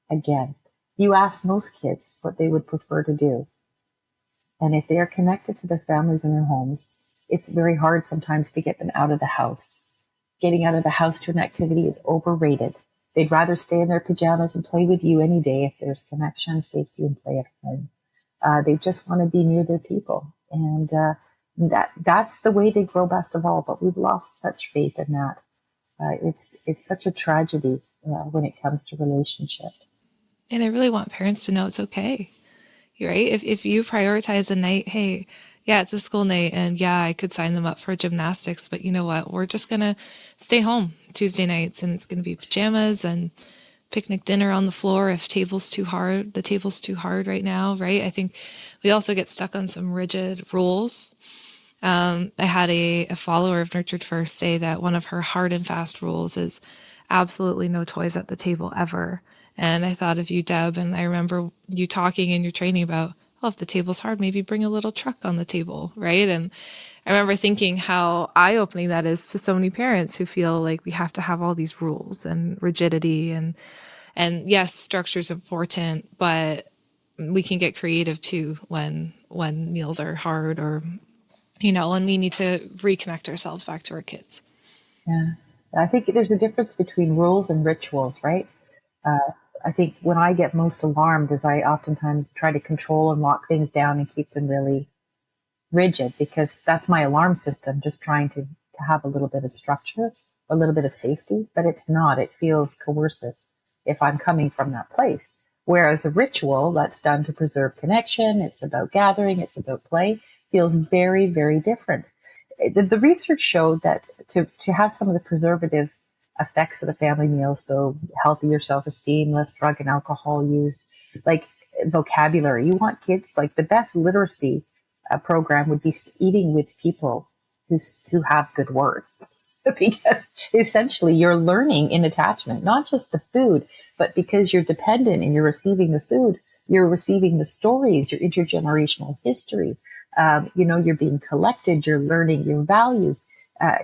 again. You ask most kids what they would prefer to do. And if they are connected to their families and their homes, it's very hard sometimes to get them out of the house. Getting out of the house to an activity is overrated. They'd rather stay in their pajamas and play with you any day if there's connection, safety, and play at home. They just want to be near their people. And that's the way they grow best of all. But we've lost such faith in that. It's such a tragedy when it comes to relationship. And I really want parents to know it's okay. Right? If you prioritize a night, hey, yeah, it's a school night, and yeah, I could sign them up for gymnastics, but you know what? We're just going to stay home Tuesday nights, and it's going to be pajamas and picnic dinner on the floor if the table's too hard right now, right? I think we also get stuck on some rigid rules. I had a follower of Nurtured First say that one of her hard and fast rules is absolutely no toys at the table ever. And I thought of you, Deb, and I remember you talking in your training about, if the table's hard, maybe bring a little truck on the table, right? And I remember thinking how eye-opening that is to so many parents who feel like we have to have all these rules and rigidity and yes, structure is important, but we can get creative too when meals are hard or, when we need to reconnect ourselves back to our kids. Yeah. I think there's a difference between rules and rituals, right? I think when I get most alarmed is I oftentimes try to control and lock things down and keep them really rigid, because that's my alarm system, just trying to have a little bit of structure, a little bit of safety, but it's not. It feels coercive if I'm coming from that place. Whereas a ritual that's done to preserve connection, it's about gathering, it's about play, feels very, very different. The research showed that to have some of the preservative effects of the family meal, so healthier self-esteem, less drug and alcohol use, like vocabulary. You want kids, like the best literacy program would be eating with people who have good words. Because essentially you're learning in attachment, not just the food, but because you're dependent and you're receiving the food, you're receiving the stories, your intergenerational history. You're being collected, you're learning your values,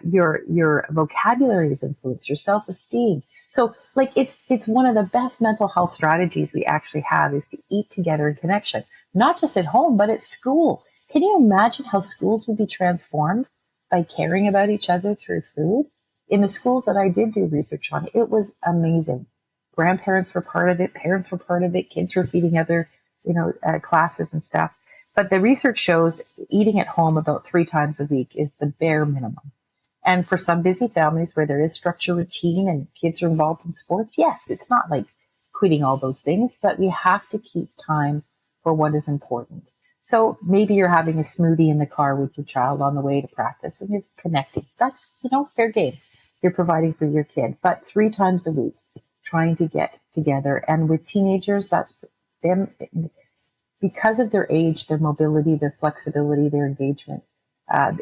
your vocabulary is influenced, your self-esteem. So like it's one of the best mental health strategies we actually have is to eat together in connection, not just at home, but at school. Can you imagine how schools would be transformed by caring about each other through food? In the schools that I did do research on, it was amazing. Grandparents were part of it, parents were part of it, kids were feeding other, classes and stuff. But the research shows eating at home about 3 times a week is the bare minimum. And for some busy families where there is structure, routine, and kids are involved in sports, yes, it's not like quitting all those things, but we have to keep time for what is important. So maybe you're having a smoothie in the car with your child on the way to practice and you're connecting. That's, fair game. You're providing for your kid, but 3 times a week, trying to get together. And with teenagers, that's them, because of their age, their mobility, their flexibility, their engagement.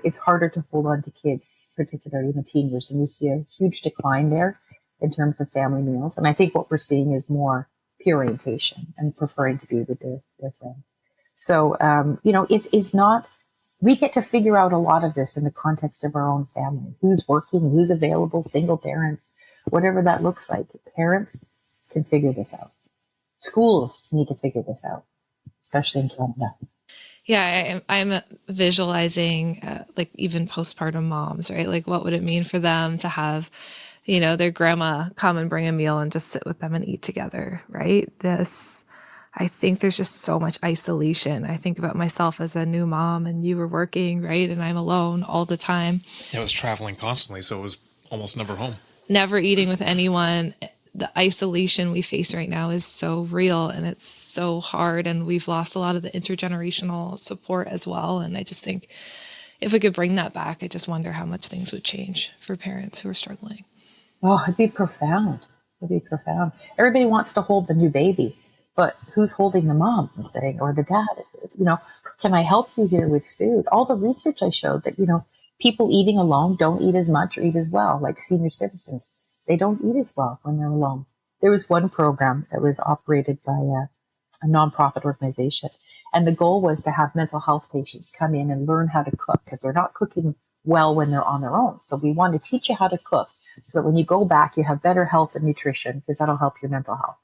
It's harder to hold on to kids, particularly in the teen years. And we see a huge decline there in terms of family meals. And I think what we're seeing is more peer orientation and preferring to be with their friends. So, it's not, we get to figure out a lot of this in the context of our own family. Who's working, who's available, single parents, whatever that looks like. Parents can figure this out. Schools need to figure this out, especially in Canada. Yeah, I'm visualizing like even postpartum moms, right? Like what would it mean for them to have, their grandma come and bring a meal and just sit with them and eat together, right? I think there's just so much isolation. I think about myself as a new mom and you were working, right? And I'm alone all the time. I was traveling constantly, so it was almost never home. Never eating with anyone. The isolation we face right now is so real and it's so hard. And we've lost a lot of the intergenerational support as well. And I just think if we could bring that back, I just wonder how much things would change for parents who are struggling. Oh, it'd be profound. It'd be profound. Everybody wants to hold the new baby. But who's holding the mom and saying, or the dad, can I help you here with food? All the research I showed that, people eating alone don't eat as much or eat as well, like senior citizens. They don't eat as well when they're alone. There was one program that was operated by a nonprofit organization. And the goal was to have mental health patients come in and learn how to cook because they're not cooking well when they're on their own. So we want to teach you how to cook so that when you go back, you have better health and nutrition because that'll help your mental health.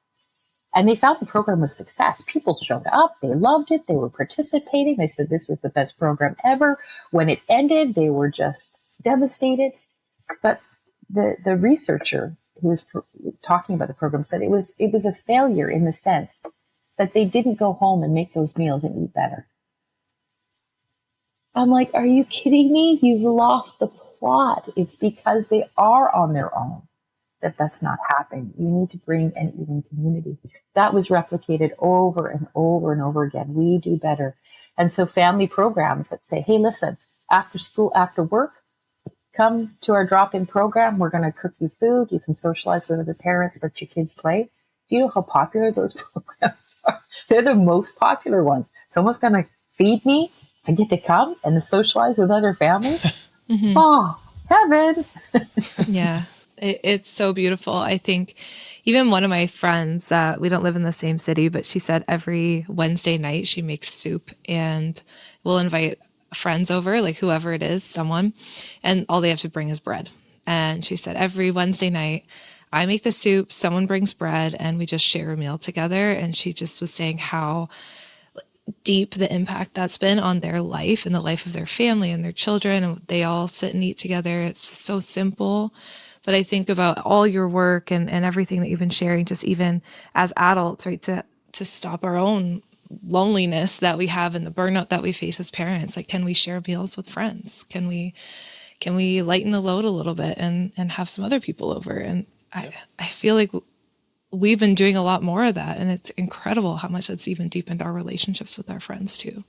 And they found the program was a success. People showed up. They loved it. They were participating. They said this was the best program ever. When it ended, they were just devastated. But the researcher who was talking about the program said it was a failure in the sense that they didn't go home and make those meals and eat better. I'm like, are you kidding me? You've lost the plot. It's because they are on their own that's not happening. You need to bring an eating community. That was replicated over and over and over again. We do better. And so family programs that say, hey, listen, after school, after work, come to our drop-in program. We're going to cook you food. You can socialize with other parents, let your kids play. Do you know how popular those programs are? They're the most popular ones. Someone's going to feed me. I get to come and socialize with other families. Mm-hmm. Oh, heaven. Yeah. It's so beautiful. I think even one of my friends, we don't live in the same city, but she said every Wednesday night she makes soup and we'll invite friends over, like whoever it is, someone, and all they have to bring is bread. And she said every Wednesday night I make the soup, someone brings bread, and we just share a meal together. And she just was saying how deep the impact that's been on their life and the life of their family and their children. And they all sit and eat together. It's so simple, But I think about all your work and everything that you've been sharing, just even as adults, right? To stop our own loneliness that we have and the burnout that we face as parents. Like, can we share meals with friends? Can we lighten the load a little bit and have some other people over? And I feel like we've been doing a lot more of that. And it's incredible how much it's even deepened our relationships with our friends too.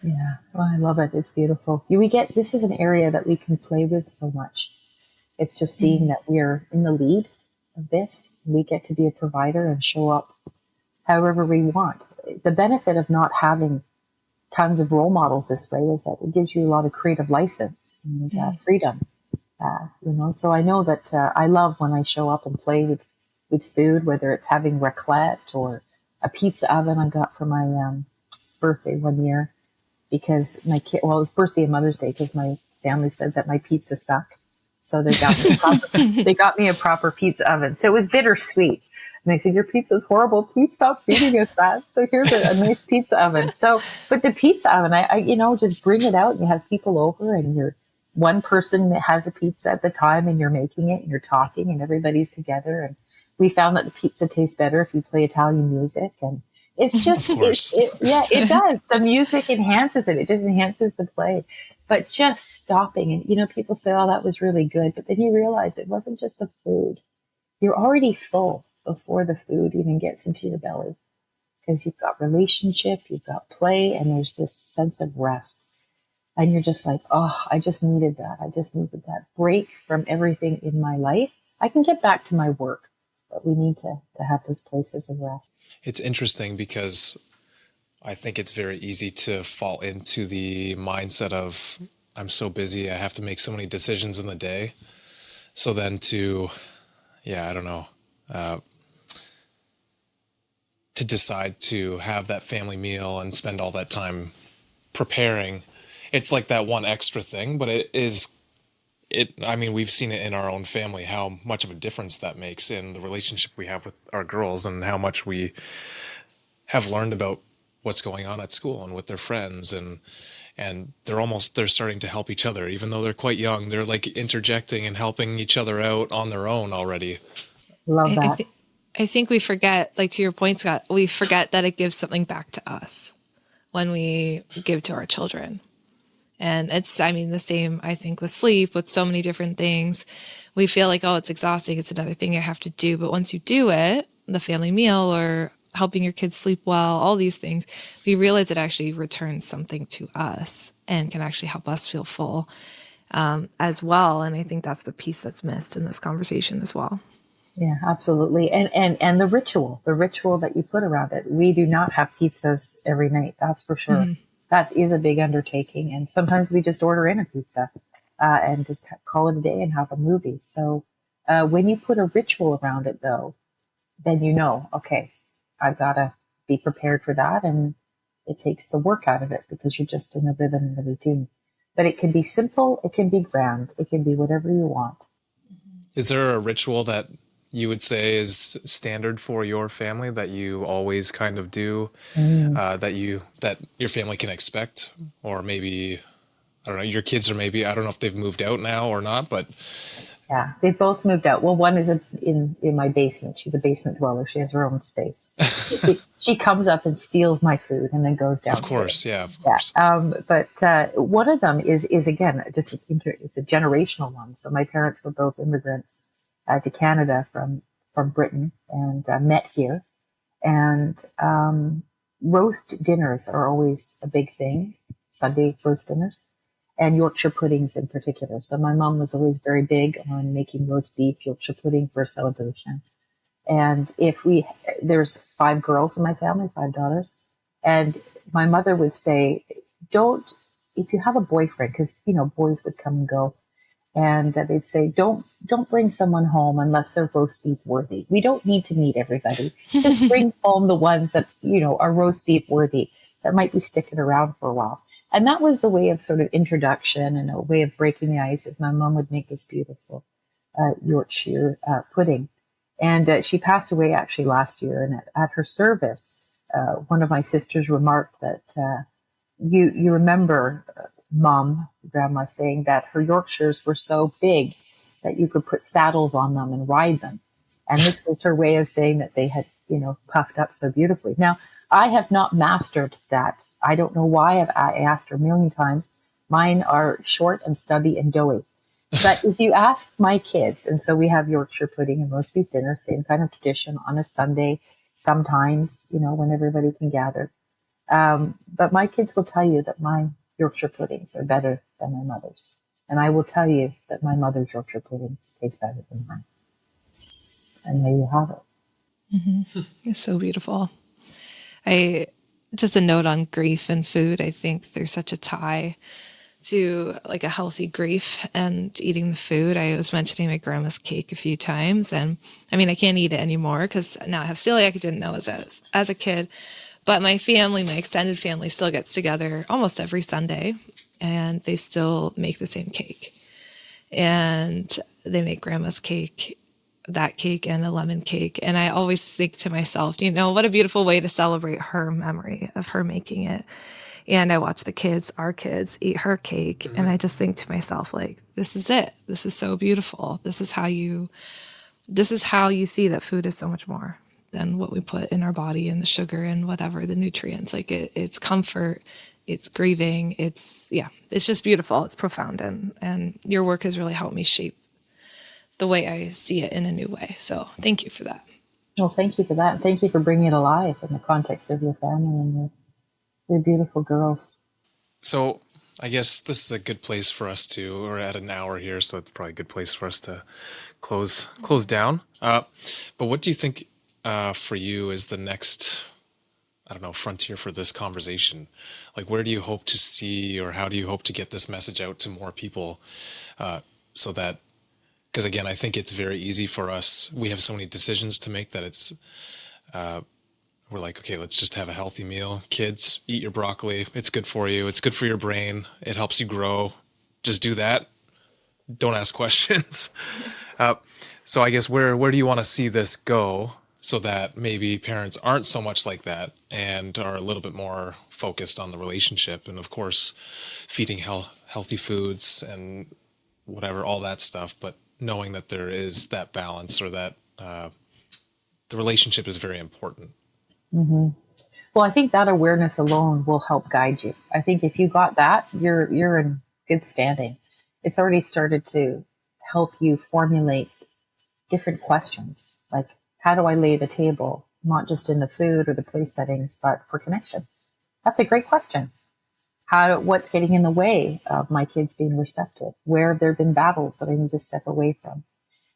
Yeah. Well, I love it. It's beautiful. This is an area that we can play with so much. It's just seeing that we're in the lead of this. We get to be a provider and show up however we want. The benefit of not having tons of role models this way is that it gives you a lot of creative license and freedom. So I know that I love when I show up and play with food, whether it's having raclette or a pizza oven I got for my birthday one year, because my kid, well, it was birthday and Mother's Day, because my family said that my pizza suck. So they got me a proper pizza oven. So it was bittersweet. And they said, your pizza's horrible. Please stop feeding us that. So here's a nice pizza oven. So, but the pizza oven, I just bring it out and you have people over and you're one person that has a pizza at the time and you're making it and you're talking and everybody's together. And we found that the pizza tastes better if you play Italian music. And it's just, it does. The music enhances it. It just enhances the play. But just stopping and, people say, oh, that was really good. But then you realize it wasn't just the food. You're already full before the food even gets into your belly, because you've got relationship, you've got play, and there's this sense of rest. And you're just like, oh, I just needed that. I just needed that break from everything in my life. I can get back to my work, but we need to have those places of rest. It's interesting because I think it's very easy to fall into the mindset of, I'm so busy, I have to make so many decisions in the day. So then to decide to have that family meal and spend all that time preparing, it's like that one extra thing, but we've seen it in our own family, how much of a difference that makes in the relationship we have with our girls and how much we have learned about what's going on at school and with their friends. And they're starting to help each other, even though they're quite young. They're like interjecting and helping each other out on their own already. Love that. I think we forget, like to your point, Scott, we forget that it gives something back to us when we give to our children. And it's, the same, I think, with sleep, with so many different things. We feel like, oh, it's exhausting. It's another thing I have to do. But once you do it, the family meal or helping your kids sleep well, all these things, we realize it actually returns something to us and can actually help us feel full as well. And I think that's the piece that's missed in this conversation as well. Yeah, absolutely. And the ritual that you put around it. We do not have pizzas every night. That's for sure. Mm-hmm. That is a big undertaking. And sometimes we just order in a pizza and just call it a day and have a movie. So when you put a ritual around it, though, then okay, I've got to be prepared for that. And it takes the work out of it because you're just in a rhythm and a routine. But it can be simple. It can be grand. It can be whatever you want. Is there a ritual that you would say is standard for your family that you always kind of do, that your family can expect? Or maybe, I don't know, your kids are maybe, I don't know if they've moved out now or not, but... Yeah, they've both moved out. Well, one is in my basement. She's a basement dweller. She has her own space. She comes up and steals my food and then goes downstairs. Of course, yeah, of course. But one of them is again, it's a generational one. So my parents were both immigrants to Canada from Britain and met here. And roast dinners are always a big thing, Sunday roast dinners. And Yorkshire puddings in particular. So my mom was always very big on making roast beef, Yorkshire pudding for a celebration. And there's 5 girls in my family, 5 daughters. And my mother would say, if you have a boyfriend, because, boys would come and go. And they'd say, don't bring someone home unless they're roast beef worthy. We don't need to meet everybody. Just bring home the ones that, are roast beef worthy, that might be sticking around for a while. And that was the way of sort of introduction and a way of breaking the ice, as my mom would make this beautiful Yorkshire pudding. And she passed away actually last year. And at her service, one of my sisters remarked that you remember Mom, Grandma, saying that her Yorkshires were so big that you could put saddles on them and ride them. And this was her way of saying that they had, puffed up so beautifully. Now, I have not mastered that. I don't know why. I asked her a million times. Mine are short and stubby and doughy. But if you ask my kids, and so we have Yorkshire pudding and roast beef dinner, same kind of tradition on a Sunday, sometimes, when everybody can gather. But my kids will tell you that my Yorkshire puddings are better than my mother's. And I will tell you that my mother's Yorkshire puddings taste better than mine. And there you have it. Mm-hmm. It's so beautiful. Just a note on grief and food. I think there's such a tie to like a healthy grief and eating the food. I was mentioning my grandma's cake a few times, and I mean, I can't eat it anymore because now I have celiac. I didn't know as a kid, but my extended family still gets together almost every Sunday, and they still make the same cake, and they make grandma's cake, that cake and a lemon cake. And I always think to myself, what a beautiful way to celebrate her memory of her making it. And I watch our kids eat her cake. Mm-hmm. And I just think to myself, like, this is it. This is so beautiful. This is how you see that food is so much more than what we put in our body and the sugar and whatever, the nutrients. Like it's comfort, it's grieving. It's just beautiful. It's profound. And your work has really helped me shape the way I see it in a new way. So thank you for that. Well, thank you for that. And thank you for bringing it alive in the context of your family and your beautiful girls. So I guess this is a good place for us we're at an hour here, so it's probably a good place for us to close down. But what do you think for you is the next, frontier for this conversation? Like, where do you hope to see, or how do you hope to get this message out to more people so that, because again, I think it's very easy for us. We have so many decisions to make that it's, we're like, okay, let's just have a healthy meal. Kids, eat your broccoli. It's good for you. It's good for your brain. It helps you grow. Just do that. Don't ask questions. So I guess where do you want to see this go so that maybe parents aren't so much like that and are a little bit more focused on the relationship and, of course, feeding healthy foods and whatever, all that stuff, but knowing that there is that balance, or that the relationship is very important. Mm-hmm. Well, I think that awareness alone will help guide you. I think if you got that, you're in good standing. It's already started to help you formulate different questions, like, how do I lay the table, not just in the food or the place settings, but for connection? That's a great question. What's getting in the way of my kids being receptive? Where have there been battles that I need to step away from?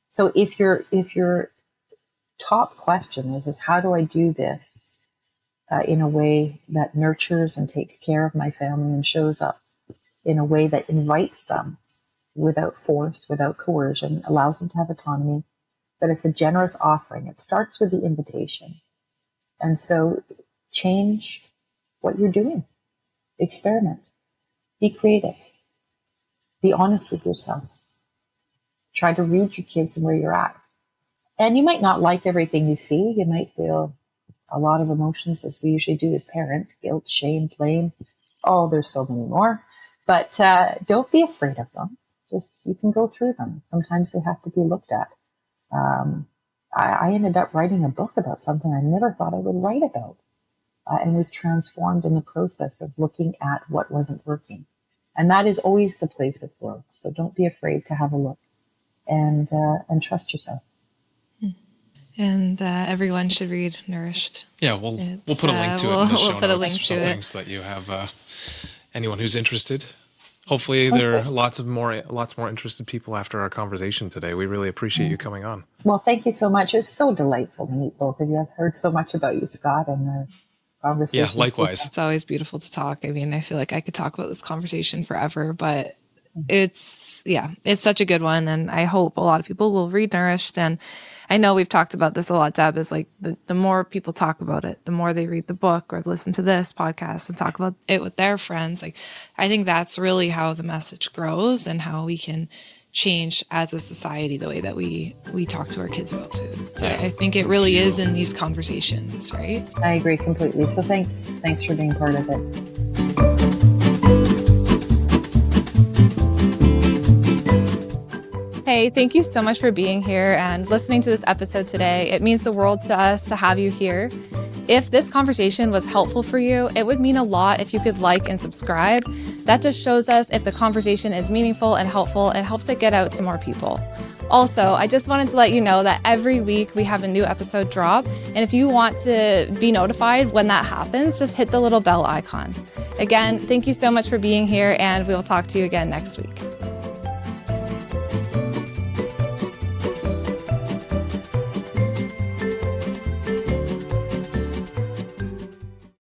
So if your top question is how do I do this in a way that nurtures and takes care of my family and shows up in a way that invites them without force, without coercion, allows them to have autonomy, but it's a generous offering. It starts with the invitation. And so change what you're doing. Experiment. Be creative. Be honest with yourself. Try to read your kids and where you're at. And you might not like everything you see. You might feel a lot of emotions, as we usually do as parents: guilt, shame, blame. Oh, there's so many more. But don't be afraid of them. You can go through them. Sometimes they have to be looked at. I ended up writing a book about something I never thought I would write about. And was transformed in the process of looking at what wasn't working. And that is always the place of growth. So don't be afraid to have a look and trust yourself. And everyone should read Nourished. Yeah, we'll put a link to it in the show notes, so things that you have, anyone who's interested. Hopefully there are lots more interested people after our conversation today. We really appreciate you coming on. Well, thank you so much. It's so delightful to meet both of you. I've heard so much about you, Scott, and conversation. Yeah, likewise. It's always beautiful to talk. I mean, I feel like I could talk about this conversation forever, but it's such a good one. And I hope a lot of people will read Nourished. And I know we've talked about this a lot, Deb, is like the more people talk about it, the more they read the book or listen to this podcast and talk about it with their friends. Like, I think that's really how the message grows and how we can change as a society the way that we talk to our kids about food. So I think it really is in these conversations, right? I agree completely. So thanks for being part of it. Hey, thank you so much for being here and listening to this episode today. It means the world to us to have you here. If this conversation was helpful for you, it would mean a lot if you could like and subscribe. That just shows us if the conversation is meaningful and helpful and helps it get out to more people. Also, I just wanted to let you know that every week we have a new episode drop. And if you want to be notified when that happens, just hit the little bell icon. Again, thank you so much for being here, and we'll talk to you again next week.